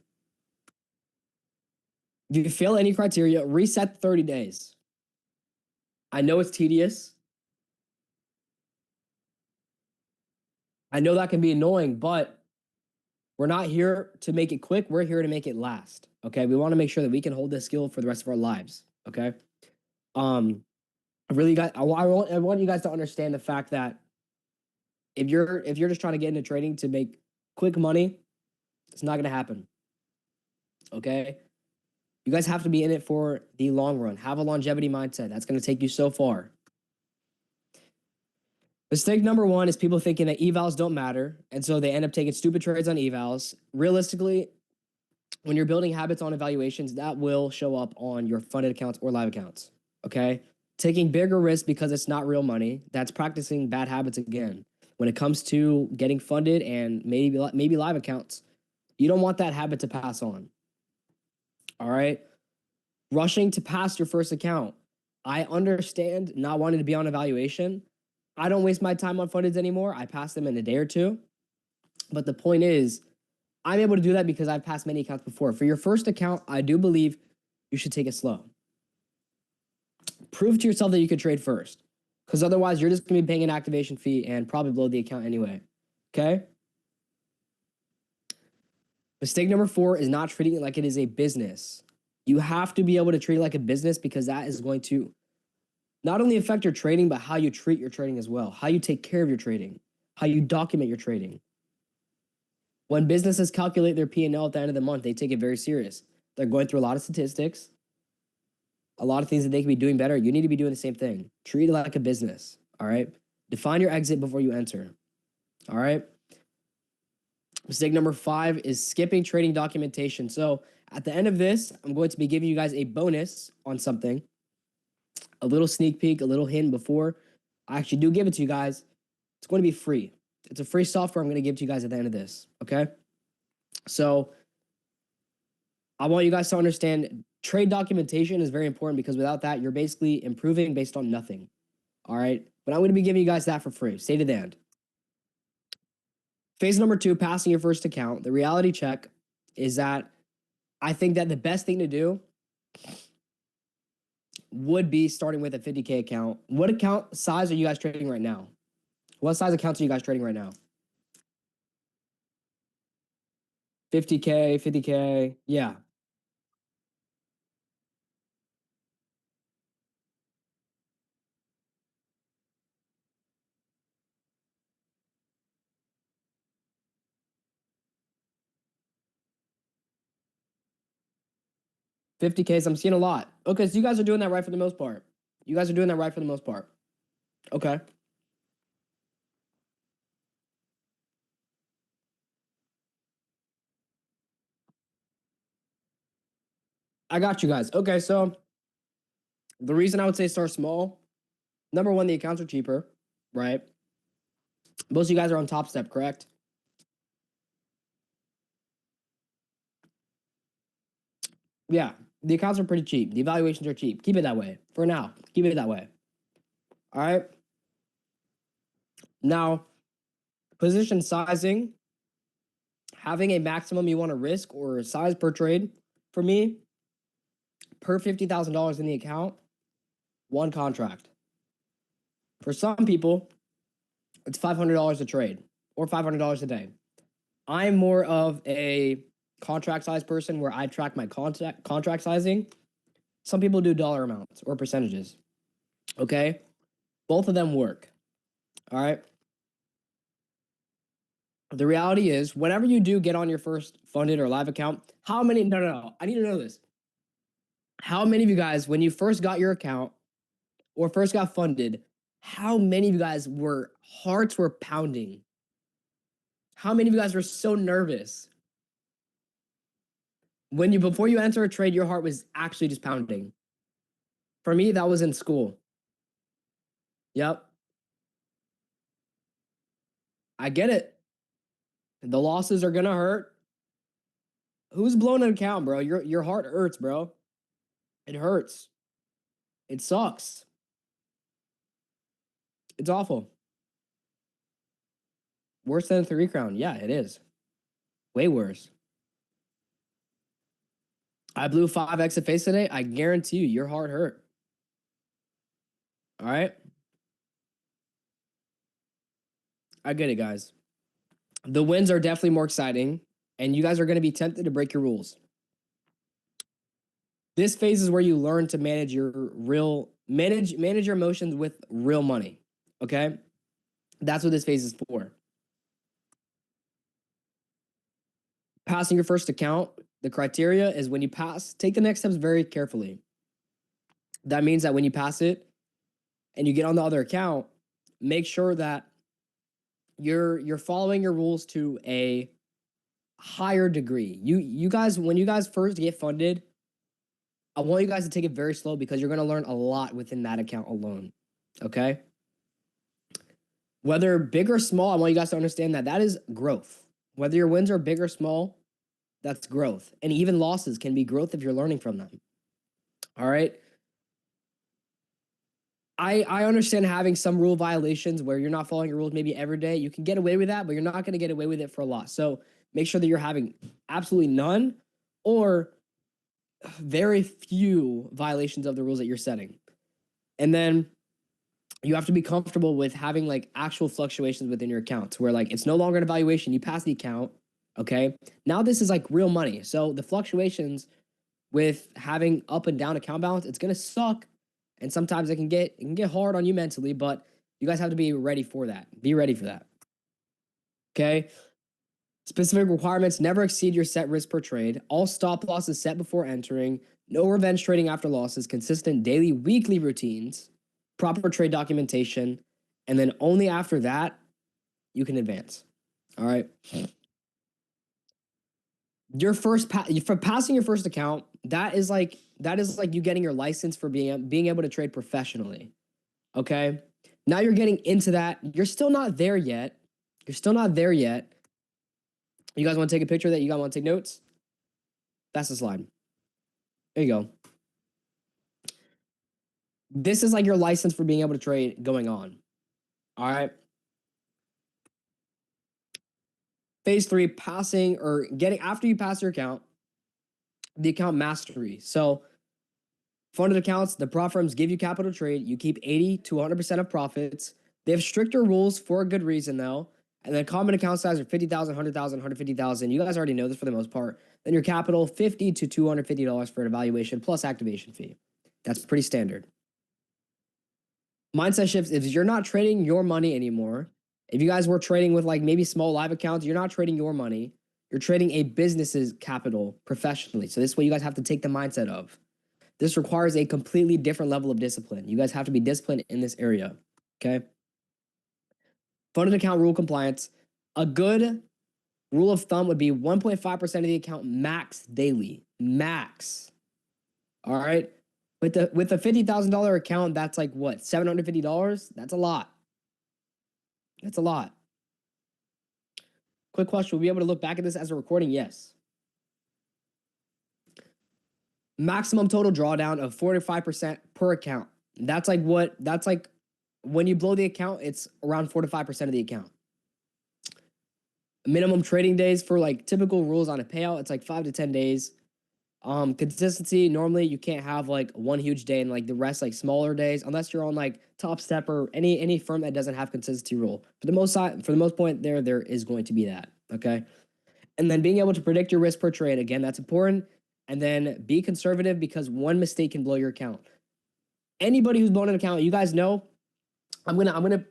If you fail any criteria, reset 30 days. I know it's tedious. I know that can be annoying, but we're not here to make it quick. We're here to make it last. Okay. We want to make sure that we can hold this skill for the rest of our lives. Okay. I want you guys to understand the fact that if you're just trying to get into trading to make quick money, it's not gonna happen. Okay. You guys have to be in it for the long run. Have a longevity mindset. That's gonna take you so far. Mistake number one is people thinking that evals don't matter, and so they end up taking stupid trades on evals. Realistically, when you're building habits on evaluations, that will show up on your funded accounts or live accounts. Okay. Taking bigger risks because it's not real money, that's practicing bad habits again. When it comes to getting funded and maybe live accounts, you don't want that habit to pass on. All right. Rushing to pass your first account. I understand not wanting to be on evaluation. I don't waste my time on fundeds anymore. I pass them in a day or two. But the point is, I'm able to do that because I've passed many accounts before. For your first account, I do believe you should take it slow. Prove to yourself that you could trade first, because otherwise you're just going to be paying an activation fee and probably blow the account anyway. Okay? Mistake number 4 is not treating it like it is a business. You have to be able to treat it like a business because that is going to not only affect your trading, but how you treat your trading as well, how you take care of your trading, how you document your trading. When businesses calculate their P&L at the end of the month, they take it very serious. They're going through a lot of statistics, a lot of things that they can be doing better. You need to be doing the same thing. Treat it like a business, all right? Define your exit before you enter, all right? Mistake number 5 is skipping trading documentation. So at the end of this, I'm going to be giving you guys a bonus on something, a little sneak peek, a little hint before I actually do give it to you guys. It's going to be free. It's a free software I'm going to give to you guys at the end of this, okay? So I want you guys to understand trade documentation is very important because without that, you're basically improving based on nothing, all right? But I'm going to be giving you guys that for free. Stay to the end. Phase number 2, passing your first account. The reality check is that I think that the best thing to do would be starting with a 50K account. What account size are you guys trading right now? What size accounts are you guys trading right now? 50K, 50K. Yeah. $50K. I'm seeing a lot. Okay, so you guys are doing that right for the most part. You guys are doing that right for the most part. Okay. I got you guys. Okay, so the reason I would say start small, number one, the accounts are cheaper, right? Most of you guys are on Top Step, correct? Yeah, the accounts are pretty cheap. The evaluations are cheap. Keep it that way for now. Keep it that way. All right. Now, position sizing, having a maximum you want to risk or size per trade for me, per $50,000 in the account, one contract. For some people, it's $500 a trade or $500 a day. I'm more of a contract size person where I track my contract sizing. Some people do dollar amounts or percentages. Okay. Both of them work. All right. The reality is, whenever you do get on your first funded or live account, how many? No, no, no. I need to know this. How many of you guys, when you first got your account or first got funded, how many of you guys were hearts were pounding? How many of you guys were so nervous when you before you enter a trade, your heart was actually just pounding? For me, that was in school. Yep, I get it. The losses are gonna hurt. Who's blown an account, bro? Your heart hurts, bro. It hurts. It sucks. It's awful. Worse than a 3 crown. Yeah, it is. Way worse. I blew 5x of face today. I guarantee you, your heart hurt. All right. I get it, guys. The wins are definitely more exciting, and you guys are going to be tempted to break your rules. This phase is where you learn to manage your manage your emotions with real money. Okay? That's what this phase is for. Passing your first account, the criteria is when you pass, take the next steps very carefully. That means that when you pass it and you get on the other account, make sure that you're following your rules to a higher degree. You guys, when you guys first get funded, I want you guys to take it very slow because you're going to learn a lot within that account alone. Okay? Whether big or small, I want you guys to understand that that is growth. Whether your wins are big or small, that's growth. And even losses can be growth if you're learning from them. All right? I understand having some rule violations where you're not following your rules maybe every day. You can get away with that, but you're not going to get away with it for a lot. So make sure that you're having absolutely none or very few violations of the rules that you're setting. And then you have to be comfortable with having like actual fluctuations within your accounts where like it's no longer an evaluation. You pass the account. Okay. Now this is like real money. So the fluctuations with having up and down account balance, it's going to suck. And sometimes it can get hard on you mentally, but you guys have to be ready for that. Be ready for that. Okay. Specific requirements: never exceed your set risk per trade. All stop losses set before entering. No revenge trading after losses. Consistent daily, weekly routines. Proper trade documentation. And then only after that, you can advance. All right. Your first for passing your first account, that is like you getting your license for being able to trade professionally. Okay? Now you're getting into that. You're still not there yet. You're still not there yet. You guys want to take a picture of that? You guys want to take notes? That's the slide. There you go. This is like your license for being able to trade going on. All right. Phase 3, passing or getting after you pass your account, the account mastery. So funded accounts, the prop firms give you capital trade. You keep 80 to 100% of profits. They have stricter rules for a good reason, though. And then common account size are 50,000, 100,000, 150,000. You guys already know this for the most part. Then your capital, $50 to $250 for an evaluation plus activation fee. That's pretty standard. Mindset shifts: if you're not trading your money anymore, if you guys were trading with like maybe small live accounts, you're not trading your money. You're trading a business's capital professionally. So this is what you guys have to take the mindset of. This requires a completely different level of discipline. You guys have to be disciplined in this area. Okay. Funded account rule compliance. A good rule of thumb would be 1.5% of the account max daily. Max. All right. With a $50,000 account, that's like what? $750? That's a lot. That's a lot. Quick question. Will we be able to look back at this as a recording? Yes. Maximum total drawdown of 45% per account. That's like when you blow the account, it's around 4 to 5% of the account. Minimum trading days for like typical rules on a payout, it's like 5 to 10 days. Consistency, normally you can't have like one huge day and like the rest like smaller days unless you're on like Top Step or any firm that doesn't have consistency rule. For the most point there is going to be that, okay? And then being able to predict your risk per trade, again, that's important. And then be conservative because one mistake can blow your account. Anybody who's blown an account, you guys know, I'm gonna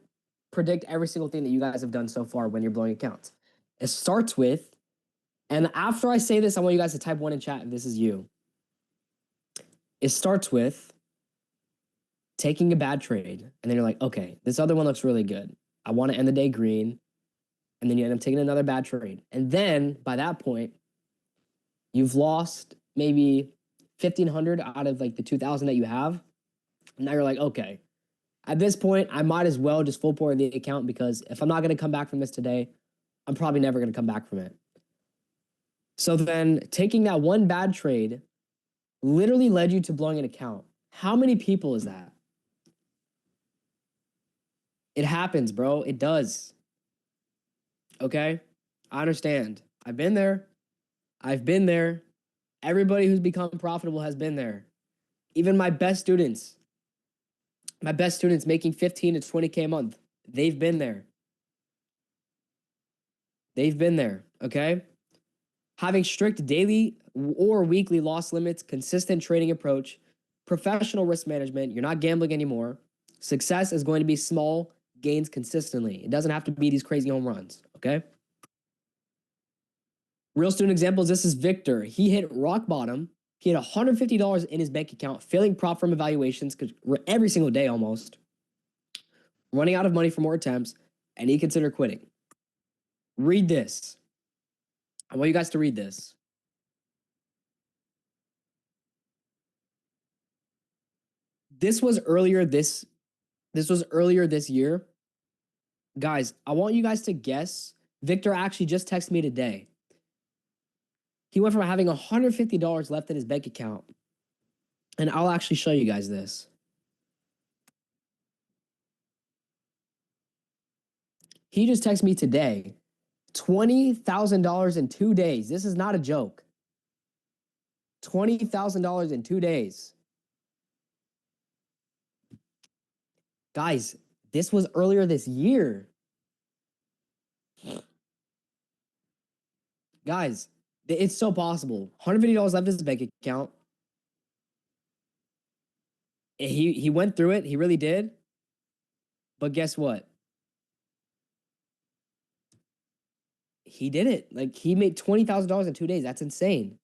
predict every single thing that you guys have done so far when you're blowing accounts. It starts with, and after I say this, I want you guys to type 1 in chat if this is you. It starts with taking a bad trade, and then you're like, okay, this other one looks really good. I want to end the day green. And then you end up taking another bad trade. And then by that point, you've lost maybe 1,500 out of like the 2,000 that you have. And now you're like, okay, at this point, I might as well just full pour the account because if I'm not going to come back from this today, I'm probably never going to come back from it. So then taking that one bad trade literally led you to blowing an account. How many people is that? It happens, bro. It does. Okay? I understand. I've been there. I've been there. Everybody who's become profitable has been there. Even my best students making 15 to 20K a month, they've been there. They've been there, okay? Having strict daily or weekly loss limits, consistent trading approach, professional risk management, you're not gambling anymore. Success is going to be small gains consistently. It doesn't have to be these crazy home runs, okay? Real student examples, this is Victor. He hit rock bottom. He had $150 in his bank account, failing prop firm evaluations every single day almost, running out of money for more attempts, and he considered quitting. Read this. I want you guys to read this. This was earlier this year. Guys, I want you guys to guess. Victor actually just texted me today. He went from having $150 left in his bank account. And I'll actually show you guys this. He just texted me today. $20,000 in 2 days. This is not a joke. $20,000 in 2 days. Guys, this was earlier this year. Guys, it's so possible. $150 left in his bank account. He went through it. He really did. But guess what? He did it. Like, he made $20,000 in 2 days. That's insane.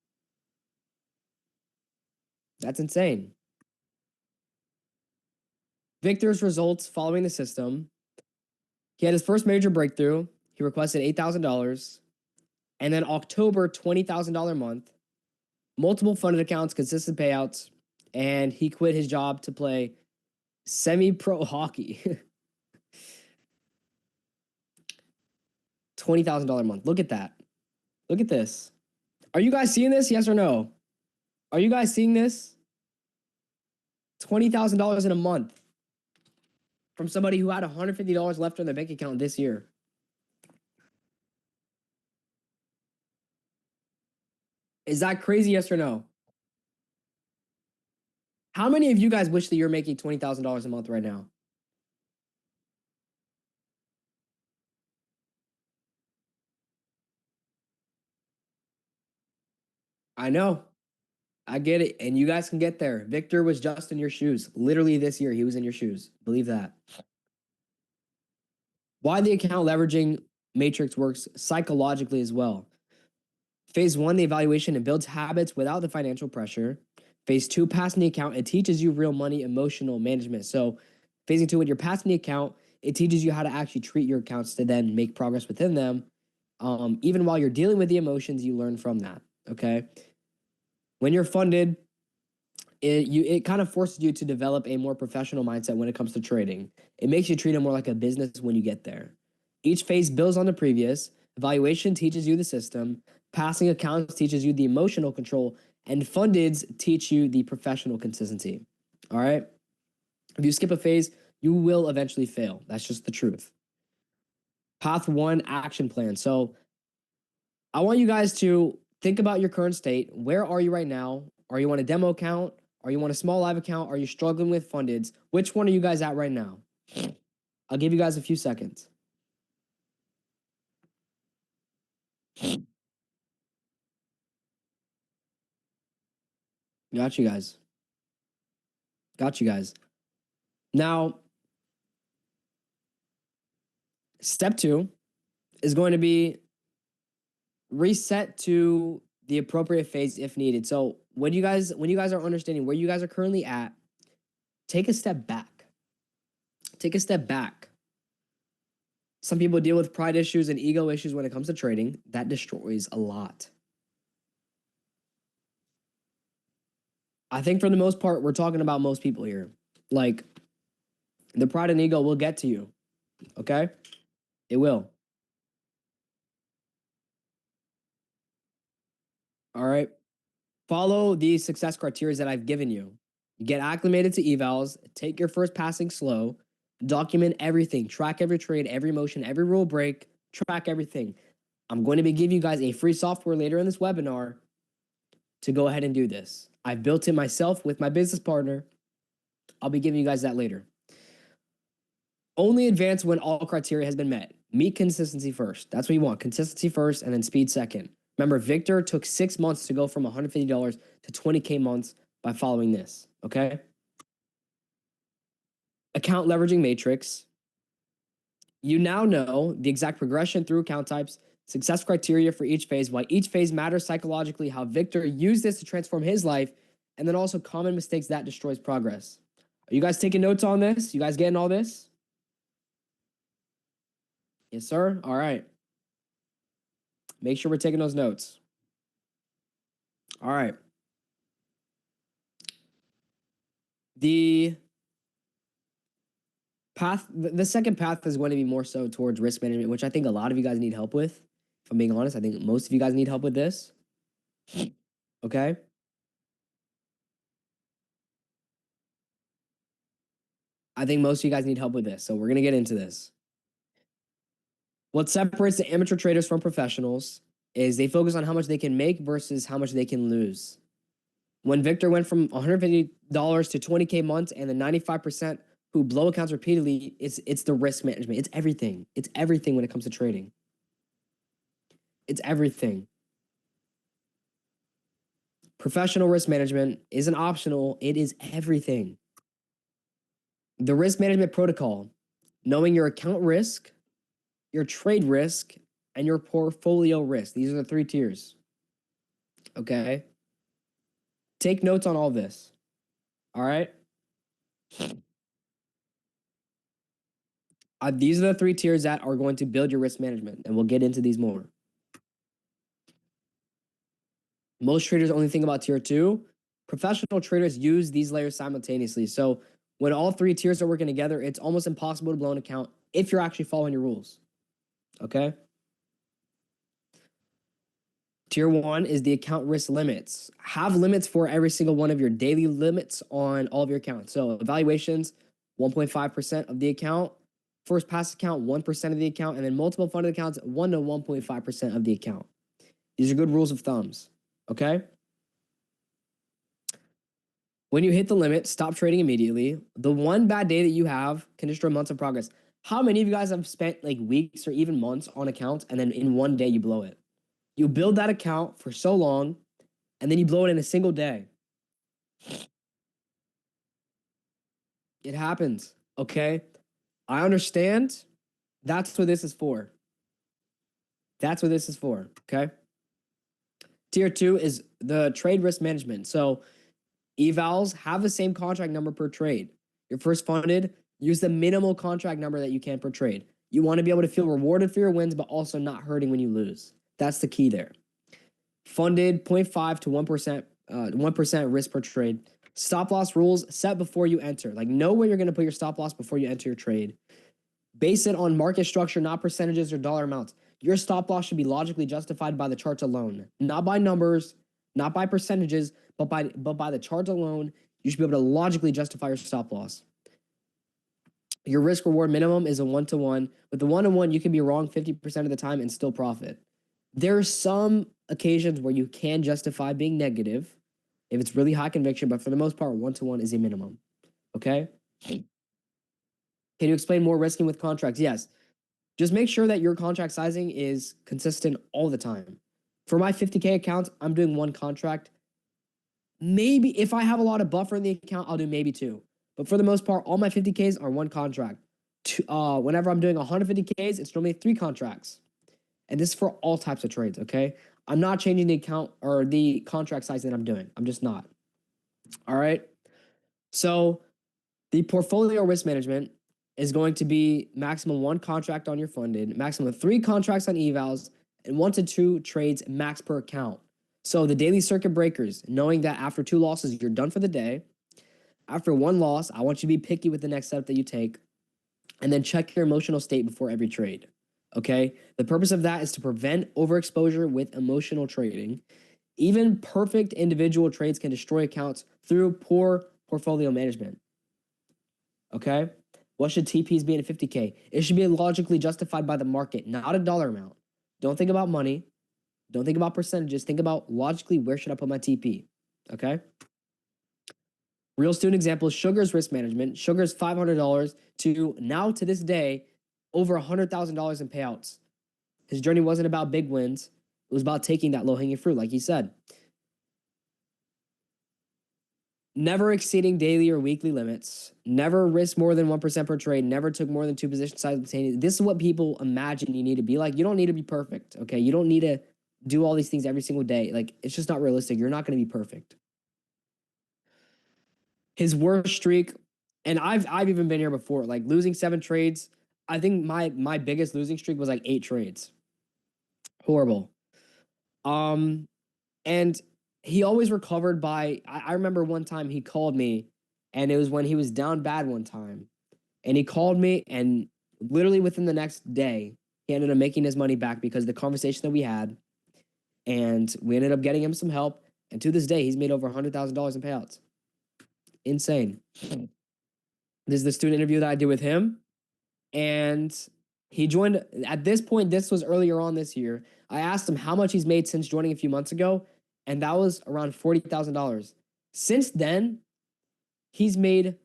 That's insane. Victor's results following the system. He had his first major breakthrough. He requested $8,000. And then October, $20,000 month. Multiple funded accounts, consistent payouts. And he quit his job to play semi-pro hockey. $20,000 a month. Look at that. Look at this. Are you guys seeing this? Yes or no? Are you guys seeing this? $20,000 in a month from somebody who had $150 left in their bank account this year. Is that crazy? Yes or no? How many of you guys wish that you're making $20,000 a month right now? I know. I get it. And you guys can get there. Victor was just in your shoes. Literally this year, he was in your shoes. Believe that. Why the account leveraging matrix works psychologically as well. Phase 1, the evaluation, it builds habits without the financial pressure. Phase 2, passing the account, it teaches you real money emotional management. So phase 2, when you're passing the account, it teaches you how to actually treat your accounts to then make progress within them. Even while you're dealing with the emotions, you learn from that. Okay. When you're funded, it kind of forces you to develop a more professional mindset when it comes to trading. It makes you treat it more like a business when you get there. Each phase builds on the previous. Evaluation teaches you the system. Passing accounts teaches you the emotional control. And fundeds teach you the professional consistency. All right? If you skip a phase, you will eventually fail. That's just the truth. Path 1, action plan. So I want you guys to think about your current state. Where are you right now? Are you on a demo account? Are you on a small live account? Are you struggling with fundeds? Which one are you guys at right now? I'll give you guys a few seconds. Got you guys. Got you guys. Now, step 2 is going to be reset to the appropriate phase if needed. So when you guys are understanding where you guys are currently at, take a step back. Take a step back. Some people deal with pride issues and ego issues when it comes to trading. That destroys a lot. I think for the most part, we're talking about most people here. Like, the pride and ego will get to you. Okay? It will. All right? Follow the success criteria that I've given you. Get acclimated to evals, take your first passing slow, document everything, track every trade, every motion, every rule break, track everything. I'm going to be giving you guys a free software later in this webinar to go ahead and do this. I've built it myself with my business partner. I'll be giving you guys that later. Only advance when all criteria has been met. Meet consistency first. That's what you want. Consistency first and then speed second. Remember, Victor took 6 months to go from $150 to 20K months by following this, okay? Account leveraging matrix. You now know the exact progression through account types, success criteria for each phase, why each phase matters psychologically, how Victor used this to transform his life, and then also common mistakes that destroys progress. Are you guys taking notes on this? You guys getting all this? Yes, sir? All right. Make sure we're taking those notes. All right. The path, the second path is going to be more so towards risk management, which I think a lot of you guys need help with. If I'm being honest, I think most of you guys need help with this. Okay. I think most of you guys need help with this. So we're going to get into this. What separates the amateur traders from professionals is they focus on how much they can make versus how much they can lose. When Victor went from $150 to 20K months and the 95% who blow accounts repeatedly, it's the risk management. It's everything. It's everything when it comes to trading. It's everything. Professional risk management isn't optional. It is everything. The risk management protocol, knowing your account risk, your trade risk, and your portfolio risk. These are the 3 tiers. Okay? Take notes on all this. All right? These are the 3 tiers that are going to build your risk management, and we'll get into these more. Most traders only think about tier 2. Professional traders use these layers simultaneously. So when all 3 tiers are working together, it's almost impossible to blow an account if you're actually following your rules. Okay? Tier 1 is the account risk limits. Have limits for every single one of your daily limits on all of your accounts. So evaluations, 1.5% of the account. First pass account, 1% of the account. And then multiple funded accounts, 1 to 1.5% of the account. These are good rules of thumbs. Okay? When you hit the limit, stop trading immediately. The one bad day that you have can destroy months of progress. How many of you guys have spent like weeks or even months on accounts and then in one day you blow it? You build that account for so long and then you blow it in a single day. It happens, okay? I understand. That's what this is for. That's what this is for, okay? Tier 2 is the trade risk management. So evals have the same contract number per trade. Your first funded, use the minimal contract number that you can per trade. You want to be able to feel rewarded for your wins, but also not hurting when you lose. That's the key there. Funded 0.5 to 1% risk per trade. Stop loss rules set before you enter. Like, know where you're going to put your stop loss before you enter your trade. Base it on market structure, not percentages or dollar amounts. Your stop loss should be logically justified by the charts alone, not by numbers, not by percentages, but by the charts alone. You should be able to logically justify your stop loss. Your risk reward minimum is a 1-to-1. With the 1-to-1, you can be wrong 50% of the time and still profit. There are some occasions where you can justify being negative if it's really high conviction, but for the most part, 1-to-1 is a minimum. Okay? Can you explain more risking with contracts? Yes. Just make sure that your contract sizing is consistent all the time. For my 50K accounts, I'm doing 1 contract. Maybe if I have a lot of buffer in the account, I'll do maybe 2. But for the most part, all my 50Ks are 1 contract. Whenever I'm doing 150Ks, it's normally 3 contracts. And this is for all types of trades, okay? I'm not changing the account or the contract size that I'm doing. I'm just not. All right. So the portfolio risk management is going to be maximum 1 contract on your funded, maximum 3 contracts on evals, and 1 to 2 trades max per account. So the daily circuit breakers, knowing that after 2 losses, you're done for the day. After 1 loss, I want you to be picky with the next step that you take, and then check your emotional state before every trade. Okay? The purpose of that is to prevent overexposure with emotional trading. Even perfect individual trades can destroy accounts through poor portfolio management. Okay? What should TPs be in a 50K? It should be logically justified by the market, not a dollar amount. Don't think about money. Don't think about percentages. Think about logically where should I put my TP? Okay? Real student example, Sugar's risk management. Sugar's $500 to now to this day, over $100,000 in payouts. His journey wasn't about big wins. It was about taking that low-hanging fruit, like he said. Never exceeding daily or weekly limits. Never risk more than 1% per trade. Never took more than 2 position sizes. This is what people imagine you need to be like. You don't need to be perfect, okay? You don't need to do all these things every single day. Like, it's just not realistic. You're not going to be perfect. His worst streak, and I've even been here before, like losing 7 trades. I think my biggest losing streak was like 8 trades. Horrible. And he always recovered by, I remember one time he called me, and it was when he was down bad one time. And he called me, and literally within the next day, he ended up making his money back because of the conversation that we had. And we ended up getting him some help. And to this day, he's made over $100,000 in payouts. Insane. This is the student interview that I did with him. And he joined at this point. This was earlier on this year. I asked him how much he's made since joining a few months ago, and that was around $40,000. Since then, he's made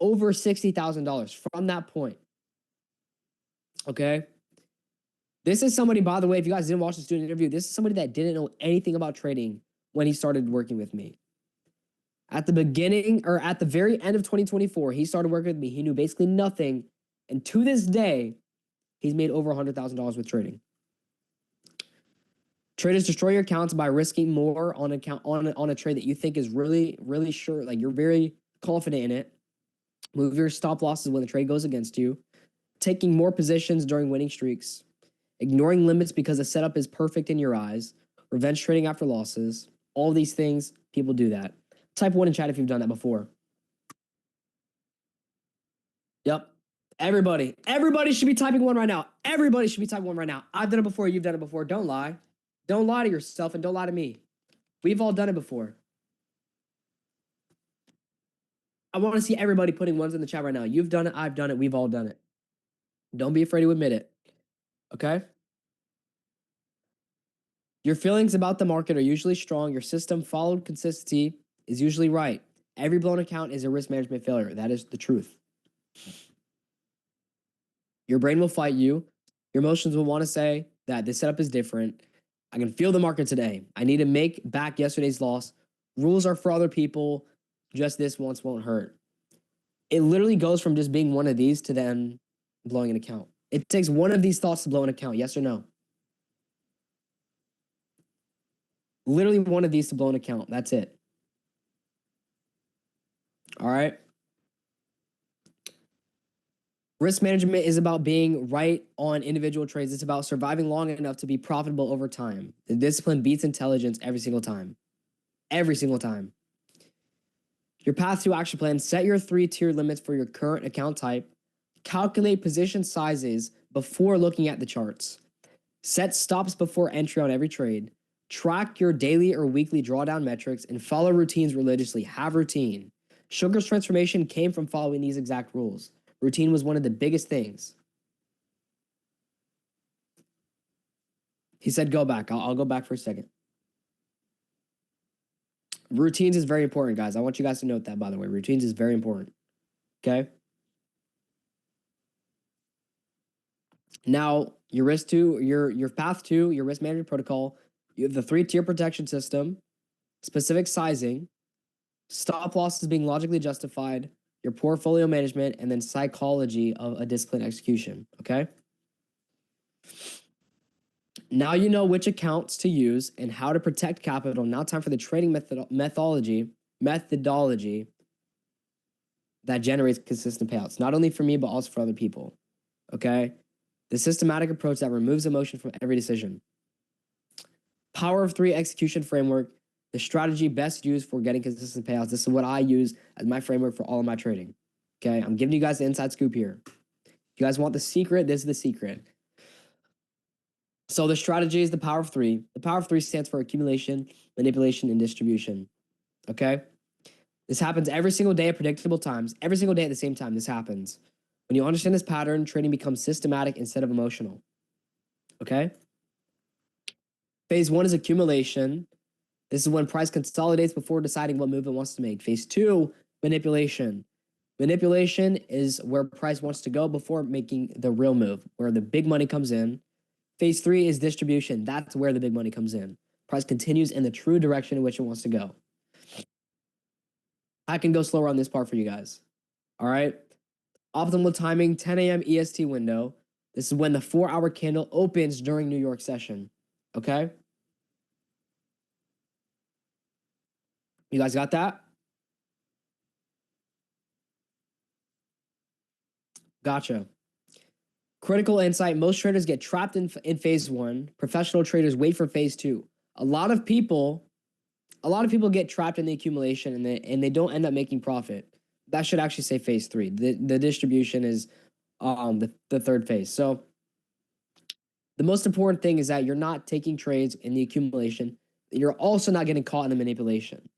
over $60,000 from that point. Okay. This is somebody, by the way, if you guys didn't watch the student interview, this is somebody that didn't know anything about trading when he started working with me. At the beginning or at the very end of 2024, he started working with me. He knew basically nothing. And to this day, he's made over $100,000 with trading. Traders destroy your accounts by risking more on a trade that you think is really, really sure, like you're very confident in it. Move your stop losses when the trade goes against you. Taking more positions during winning streaks. Ignoring limits because the setup is perfect in your eyes. Revenge trading after losses. All these things, people do that. Type 1 in chat if you've done that before. Yep. Everybody should be typing 1 right now. Everybody should be typing 1 right now. I've done it before. You've done it before. Don't lie. Don't lie to yourself and don't lie to me. We've all done it before. I want to see everybody putting 1s in the chat right now. You've done it. I've done it. We've all done it. Don't be afraid to admit it. Okay? Your feelings about the market are usually strong. Your system followed consistency is usually right. Every blown account is a risk management failure. That is the truth. Your brain will fight you. Your emotions will want to say that this setup is different. I can feel the market today. I need to make back yesterday's loss. Rules are for other people. Just this once won't hurt. It literally goes from just being one of these to then blowing an account. It takes one of these thoughts to blow an account, yes or no? Literally one of these to blow an account. That's it. All right. Risk management is about being right on individual trades. It's about surviving long enough to be profitable over time. The discipline beats intelligence every single time. Every single time. Your path to action plan, set your 3-tier limits for your current account type. Calculate position sizes before looking at the charts. Set stops before entry on every trade. Track your daily or weekly drawdown metrics and follow routines religiously. Have routine. Sugar's transformation came from following these exact rules. Routine was one of the biggest things. He said, go back. I'll go back for a second. Routines is very important, guys. I want you guys to note that, by the way. Routines is very important. Okay? Now, your path to your risk management protocol, you have the 3-tier protection system, specific sizing, stop losses being logically justified, your portfolio management, and then psychology of a disciplined execution. Okay? Now you know which accounts to use and how to protect capital. Now time for the trading methodology that generates consistent payouts, not only for me, but also for other people. Okay? The systematic approach that removes emotion from every decision. Power of three execution framework, the strategy best used for getting consistent payouts. This is what I use as my framework for all of my trading. Okay? I'm giving you guys the inside scoop here. If you guys want the secret, this is the secret. So the strategy is the power of three. The power of three stands for accumulation, manipulation, and distribution. Okay? This happens every single day at predictable times. Every single day at the same time, this happens. When you understand this pattern, trading becomes systematic instead of emotional. Okay? Phase one is accumulation. This is when price consolidates before deciding what move it wants to make. Phase two, manipulation. Manipulation is where price wants to go before making the real move, where the big money comes in. Phase three is distribution. That's where the big money comes in. Price continues in the true direction in which it wants to go. I can go slower on this part for you guys. All right. Optimal timing, 10 a.m. EST window. This is when the 4-hour candle opens during New York session. Okay. You guys got that? Gotcha. Critical insight. Most traders get trapped in phase one. Professional traders wait for phase two. A lot of people get trapped in the accumulation and they don't end up making profit. That should actually say phase three. The distribution is the third phase. So the most important thing is that you're not taking trades in the accumulation. You're also not getting caught in the manipulation.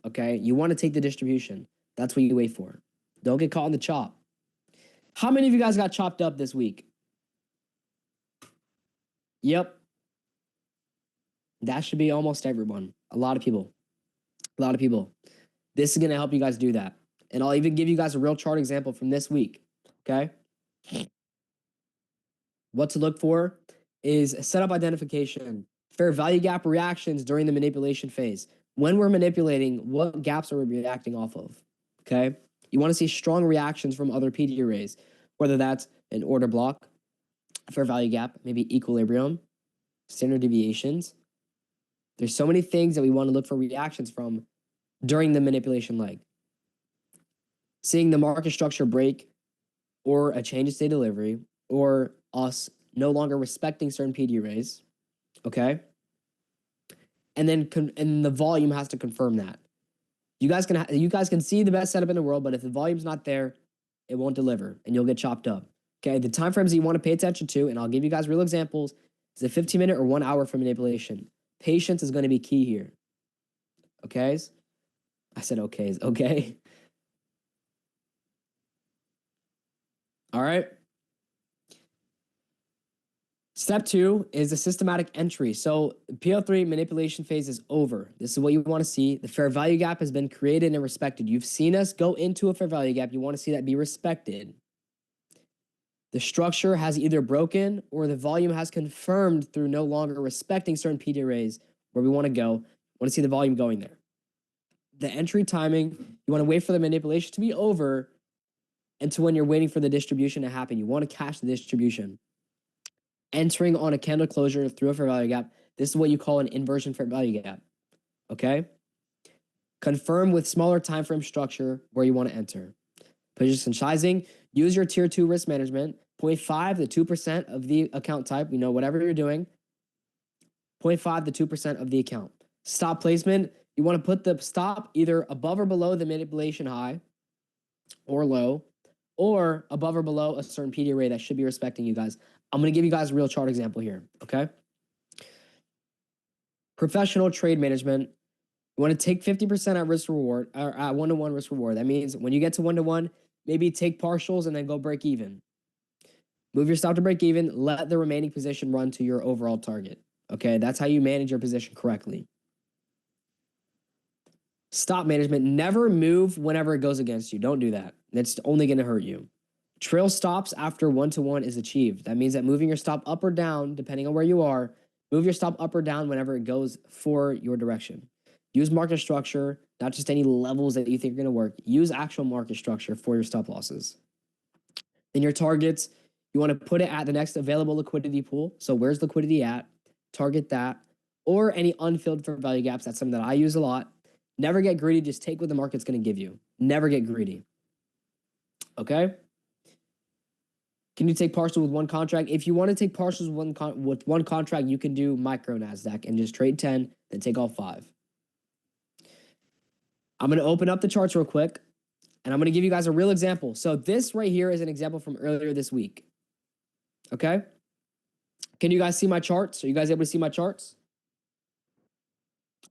Okay? You want to take the distribution. That's what you wait for. Don't get caught in the chop. How many of you guys got chopped up this week? Yep. That should be almost everyone. A lot of people. A lot of people. This is going to help you guys do that. And I'll even give you guys a real chart example from this week. Okay? What to look for is setup identification, fair value gap reactions during the manipulation phase. When we're manipulating, what gaps are we reacting off of? Okay? You want to see strong reactions from other PD arrays, whether that's an order block, fair value gap, maybe equilibrium, standard deviations. There's so many things that we want to look for reactions from during the manipulation leg. Seeing the market structure break or a change in state delivery or us no longer respecting certain PD arrays, okay? And then and the volume has to confirm that. You guys can see the best setup in the world, but if the volume's not there, it won't deliver and you'll get chopped up. Okay, the time frames that you want to pay attention to, and I'll give you guys real examples, is a 15-minute or 1 hour for manipulation. Patience is going to be key here. Okay? I said okays, okay? All right. Step two is the systematic entry. So PL3 manipulation phase is over. This is what you want to see. The fair value gap has been created and respected. You've seen us go into a fair value gap. You want to see that be respected. The structure has either broken or the volume has confirmed through no longer respecting certain PD arrays where we want to go. We want to see the volume going there. The entry timing, you want to wait for the manipulation to be over until when you're waiting for the distribution to happen. You want to catch the distribution. Entering on a candle closure through a fair value gap. This is what you call an inversion fair value gap. Okay? Confirm with smaller time frame structure where you want to enter. Position sizing, use your tier 2 risk management, 0.5 to 2% of the account type. You know, whatever you're doing, 0.5 to 2% of the account. Stop placement, you want to put the stop either above or below the manipulation high or low, or above or below a certain PD array that should be respecting you guys. I'm going to give you guys a real chart example here, okay? Professional trade management. You want to take 50% at risk reward, or at 1-to-1 risk reward. That means when you get to 1-to-1, maybe take partials and then go break even. Move your stop to break even. Let the remaining position run to your overall target. Okay, that's how you manage your position correctly. Stop management. Never move whenever it goes against you. Don't do that. That's only going to hurt you. Trail stops after 1-to-1 is achieved. That means that moving your stop up or down, depending on where you are, move your stop up or down whenever it goes for your direction. Use market structure, not just any levels that you think are going to work. Use actual market structure for your stop losses. Then your targets, you want to put it at the next available liquidity pool. So where's liquidity at? target that, or any unfilled fair value gaps. That's something that I use a lot. Never get greedy. Just take what the market's going to give you. Never get greedy. Okay? Can you take partial with one contract? If you want to take partials with one contract, you can do micro NASDAQ and just trade 10, then take all 5. I'm going to open up the charts real quick, and I'm going to give you guys a real example. So this right here is an example from earlier this week. Okay? Can you guys see my charts? Are you guys able to see my charts?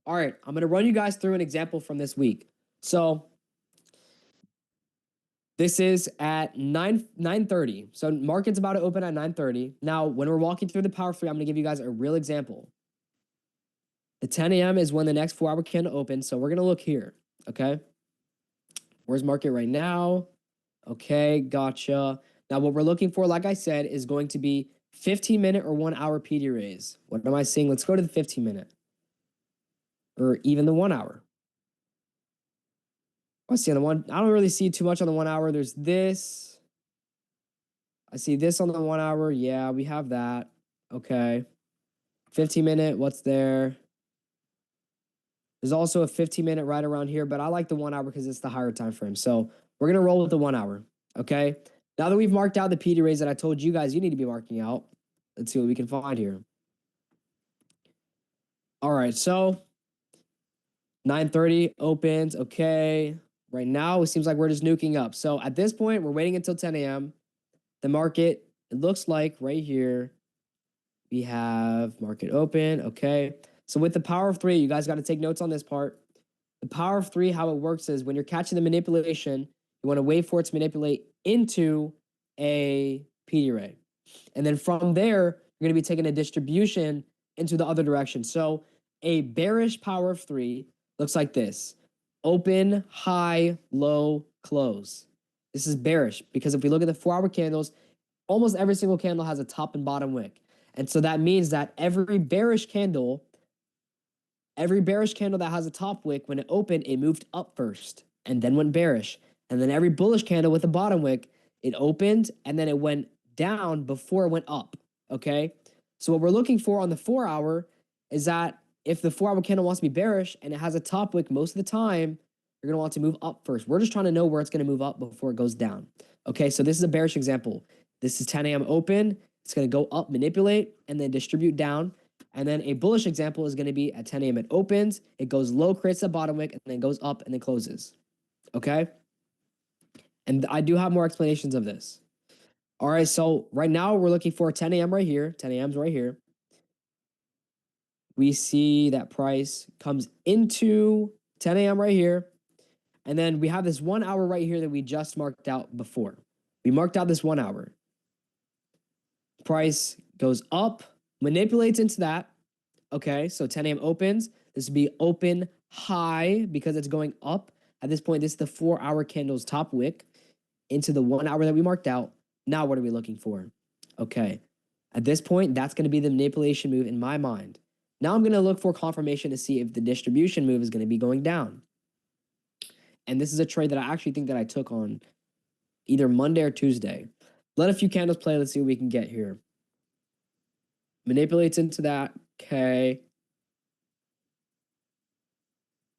All right, I'm going to run you guys through an example from this week. So this is at 9:30. So market's about to open at 9:30. Now, when we're walking through the power three, I'm going to give you guys a real example. The 10 a.m. is when the next 4-hour candle opens. So we're going to look here. Okay. Where's market right now? Okay, gotcha. Now, what we're looking for, like I said, is going to be 15-minute or 1-hour PD raise. What am I seeing? Let's go to the 15-minute or even the 1-hour. I see on the one. I don't really see too much on the 1-hour. There's this. I see this on the 1-hour. Yeah, we have that. Okay. 15-minute. What's there? There's also a 15-minute right around here, but I like the 1-hour because it's the higher time frame. So we're gonna roll with the 1-hour. Okay. Now that we've marked out the PD raise that I told you guys you need to be marking out, let's see what we can find here. All right. So 9:30 opens. Okay. Right now, it seems like we're just nuking up. So at this point, we're waiting until 10 a.m. The market, it looks like right here, we have market open. Okay. So with the power of 3, you guys got to take notes on this part. The power of 3, how it works is when you're catching the manipulation, you want to wait for it to manipulate into a PD ray. And then from there, you're going to be taking a distribution into the other direction. So a bearish power of 3 looks like this. Open, high, low, close. This is bearish because if we look at the 4-hour candles, almost every single candle has a top and bottom wick. And so that means that every bearish candle that has a top wick, when it opened, it moved up first and then went bearish. And then every bullish candle with a bottom wick, it opened and then it went down before it went up. Okay. So what we're looking for on the 4-hour is that if the 4-hour candle wants to be bearish and it has a top wick most of the time, you're going to want to move up first. We're just trying to know where it's going to move up before it goes down. Okay. So this is a bearish example. This is 10 a.m. open. It's going to go up, manipulate, and then distribute down. And then a bullish example is going to be at 10 a.m. it opens, it goes low, creates a bottom wick, and then goes up and then closes. Okay? And I do have more explanations of this. All right, so right now we're looking for 10 a.m. right here. 10 a.m. is right here. We see that price comes into 10 a.m. right here. And then we have this 1-hour right here that we just marked out before. We marked out this 1-hour. Price goes up, manipulates into that. Okay, so 10 a.m. opens. This would be open high because it's going up. At this point, this is the 4-hour candle's top wick into the 1-hour that we marked out. Now, what are we looking for? Okay, at this point, that's going to be the manipulation move in my mind. Now I'm going to look for confirmation to see if the distribution move is going to be going down. And this is a trade that I actually think that I took on either Monday or Tuesday. Let a few candles play. Let's see what we can get here. Manipulates into that. Okay.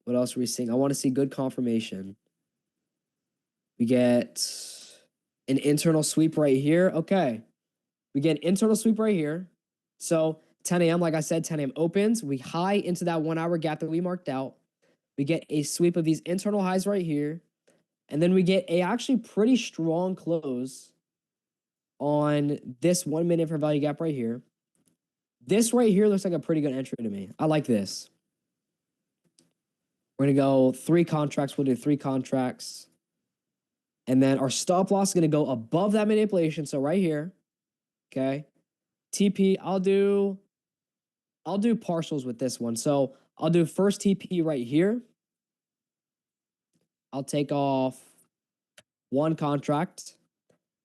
What else are we seeing? I want to see good confirmation. We get an internal sweep right here. Okay. We get an internal sweep right here. So 10 a.m., like I said, 10 a.m. opens. We high into that 1-hour gap that we marked out. We get a sweep of these internal highs right here. And then we get a actually pretty strong close on this 1-minute fair value gap right here. This right here looks like a pretty good entry to me. I like this. We're going to go 3 contracts. We'll do 3 contracts. And then our stop loss is going to go above that manipulation. So right here. Okay. TP, I'll do partials with this one. So I'll do first TP right here. I'll take off 1 contract.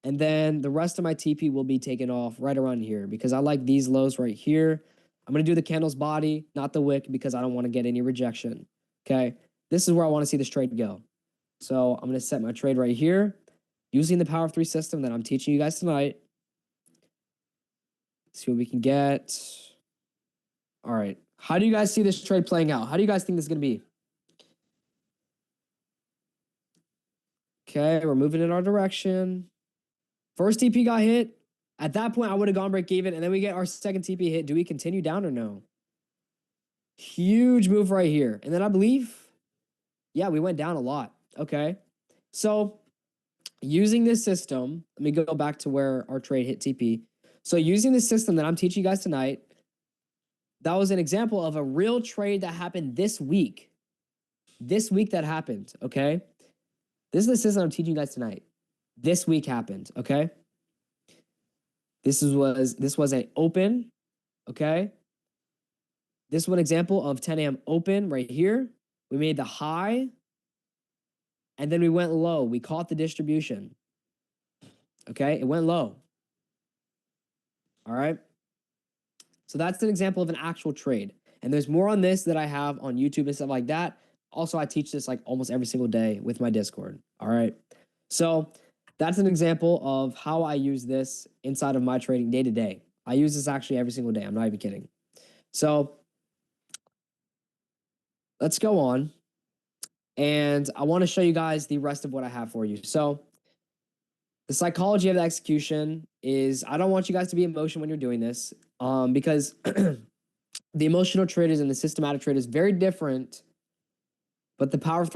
And then the rest of my TP will be taken off right around here because I like these lows right here. I'm going to do the candle's body, not the wick, because I don't want to get any rejection. Okay. This is where I want to see this trade go. So I'm going to set my trade right here using the power of 3 system that I'm teaching you guys tonight. See what we can get. All right. How do you guys see this trade playing out? How do you guys think this is going to be? Okay, we're moving in our direction. First TP got hit. At that point, I would have gone break even, and then we get our second TP hit. Do we continue down or no? Huge move right here. And then I believe, yeah, we went down a lot. Okay. So using this system, let me go back to where our trade hit TP. So using the system that I'm teaching you guys tonight, that was an example of a real trade that happened this week. This week that happened, okay? This is the system I'm teaching you guys tonight. This week happened, okay? This was an open, okay? This is one example of 10 a.m. open right here. We made the high, and then we went low. We caught the distribution, okay? It went low, all right? So that's an example of an actual trade. And there's more on this that I have on YouTube and stuff like that. Also, I teach this like almost every single day with my Discord, all right? So that's an example of how I use this inside of my trading day to day. I use this actually every single day. I'm not even kidding. So let's go on. And I want to show you guys the rest of what I have for you. So the psychology of the execution is I don't want you guys to be in motion when you're doing this because the emotional traders and the systematic traders very different. But the power of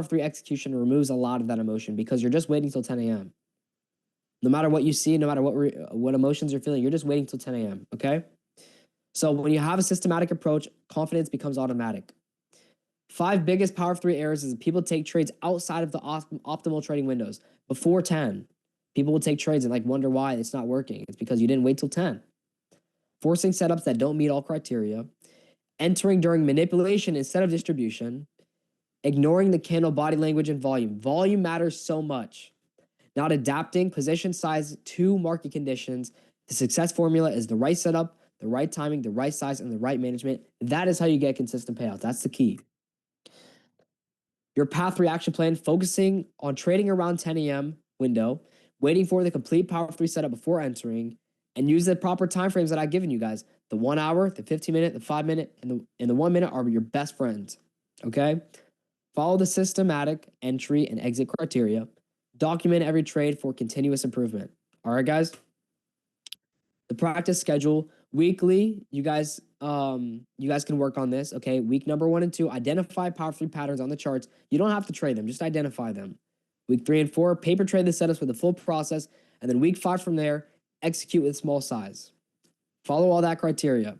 three execution removes a lot of that emotion because you're just waiting till 10 a.m. No matter what you see, no matter what emotions you're feeling, you're just waiting till 10 a.m. Okay. So when you have a systematic approach, confidence becomes automatic. 5 biggest power of three errors is people take trades outside of the optimal trading windows before 10. People will take trades and like wonder why it's not working. It's because you didn't wait till 10. Forcing setups that don't meet all criteria. Entering during manipulation instead of distribution. Ignoring the candle body language and volume. Volume matters so much. Not adapting position size to market conditions. The success formula is the right setup, the right timing, the right size, and the right management. That is how you get consistent payouts. That's the key. Your path reaction plan, focusing on trading around 10 a.m. window, waiting for the complete power of three setup before entering, and use the proper time frames that I've given you guys. The 1 hour, the 15-minute, the 5-minute, and the 1 minute are your best friends. Okay? Follow the systematic entry and exit criteria. Document every trade for continuous improvement. All right, guys? The practice schedule weekly. You guys can work on this. Okay, week number 1 and 2, identify power three patterns on the charts. You don't have to trade them, just identify them. Week 3 and 4, paper trade the setups with the full process, and then week 5 from there, execute with small size. Follow all that criteria.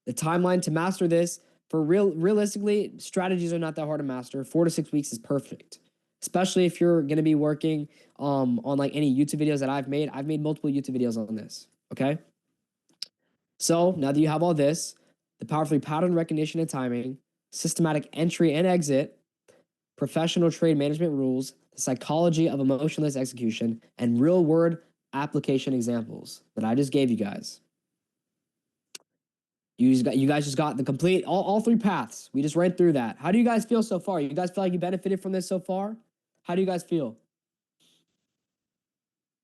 The timeline to master this for realistically, strategies are not that hard to master. 4 to 6 weeks is perfect, especially if you're going to be working on like any YouTube videos that I've made. I've made multiple YouTube videos on this. Okay. So now that you have all this, the power of three pattern recognition and timing, systematic entry and exit, professional trade management rules, the psychology of emotionless execution, and real world application examples that I just gave you guys. You guys just got the complete all 3 paths. We just ran through that. How do you guys feel so far? You guys feel like you benefited from this so far? How do you guys feel?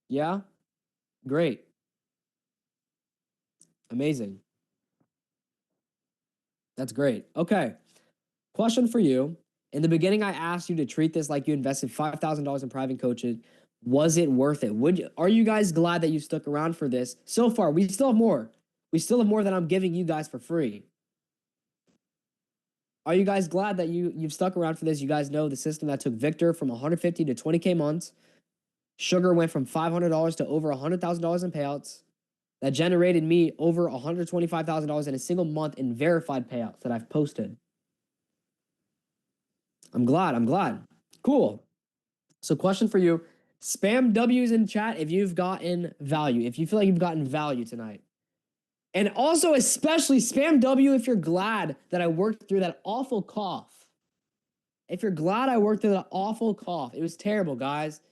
Yeah? Great. Amazing. That's great. Okay. Question for you. In the beginning, I asked you to treat this like you invested $5,000 in private coaching. Was it worth it? Are you guys glad that you stuck around for this? So far, we still have more. We still have more that I'm giving you guys for free. Are you guys glad that you've stuck around for this? You guys know the system that took Victor from 150 to 20K months. Sugar went from $500 to over $100,000 in payouts. That generated me over $125,000 in a single month in verified payouts that I've posted. I'm glad. Cool. So question for you. Spam W's in chat if you've gotten value. If you feel like you've gotten value tonight. And also especially spam W if you're glad that I worked through that awful cough. If you're glad I worked through that awful cough. It was terrible, guys.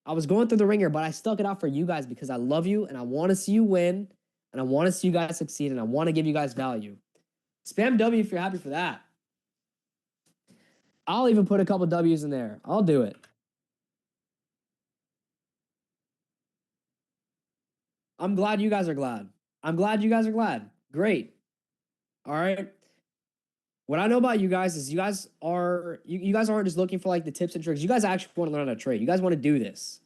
I was going through the ringer, but I stuck it out for you guys because I love you and I want to see you win and I want to see you guys succeed and I want to give you guys value. Spam W if you're happy for that. I'll even put a couple W's in there. I'll do it. I'm glad you guys are glad. I'm glad you guys are glad. Great. All right. What I know about you guys is you guys aren't just looking for like the tips and tricks. You guys actually want to learn how to trade. You guys want to do this.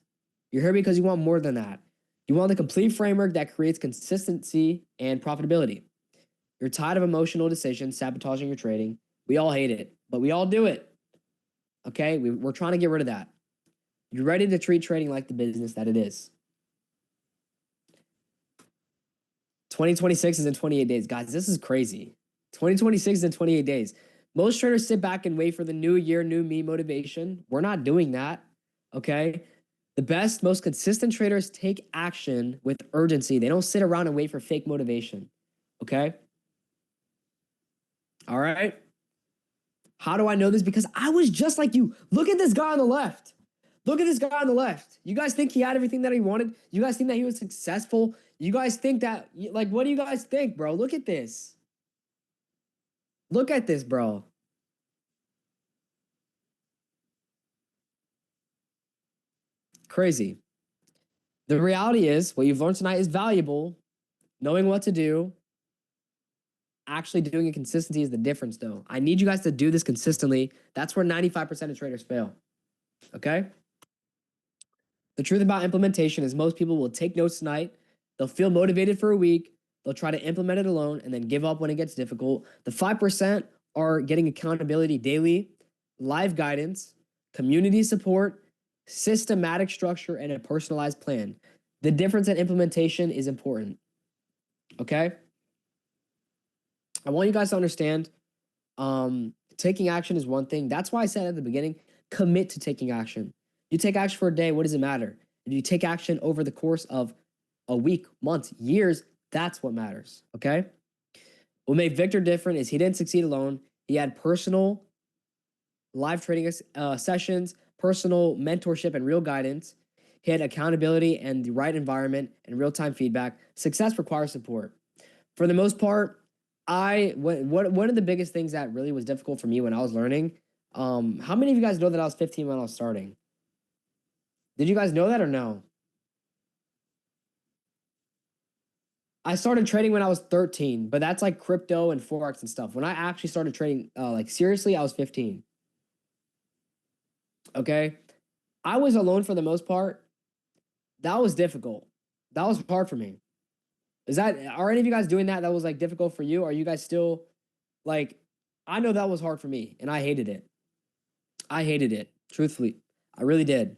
You're here because you want more than that. You want the complete framework that creates consistency and profitability. You're tired of emotional decisions sabotaging your trading. We all hate it, but we all do it. Okay? We're trying to get rid of that. You're ready to treat trading like the business that it is. 2026 is in 28 days. Guys, this is crazy. 2026 is in 28 days. Most traders sit back and wait for the new year, new me motivation. We're not doing that. Okay? The best, most consistent traders take action with urgency. They don't sit around and wait for fake motivation. Okay? All right? How do I know this? Because I was just like you. Look at this guy on the left. Look at this guy on the left. You guys think he had everything that he wanted? You guys think that he was successful? You guys think that, like, what do you guys think, bro? Look at this. Look at this, bro. Crazy. The reality is, what you've learned tonight is valuable. Knowing what to do, actually doing it consistency is the difference, though. I need you guys to do this consistently. That's where 95% of traders fail. Okay? The truth about implementation is most people will take notes tonight. They'll feel motivated for a week. They'll try to implement it alone and then give up when it gets difficult. The 5% are getting accountability daily, live guidance, community support, systematic structure, and a personalized plan. The difference in implementation is important. Okay? I want you guys to understand taking action is one thing. That's why I said at the beginning, commit to taking action. You take action for a day, what does it matter? If you take action over the course of a week, months, years, that's what matters. Okay? What made Victor different is he didn't succeed alone. He had personal live trading sessions, personal mentorship, and real guidance. He had accountability and the right environment and real-time feedback. Success requires support. For the most part, one of the biggest things that really was difficult for me when I was learning, how many of you guys know that I was 15 when I was starting? Did you guys know that or no? I started trading when I was 13, but that's like crypto and Forex and stuff. When I actually started trading, like seriously, I was 15. Okay. I was alone for the most part. That was difficult. That was hard for me. Are any of you guys doing that? That was like difficult for you? Are you guys still like, I know that was hard for me and I hated it. I hated it. Truthfully, I really did.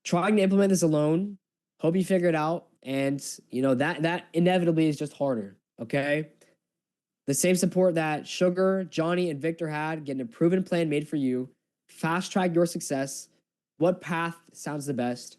Trying to implement this alone. Hope you figure it out. And you know, that inevitably is just harder. Okay. The same support that Sugar, Johnny, and Victor had, getting a proven plan made for you. Fast track your success. What path sounds the best?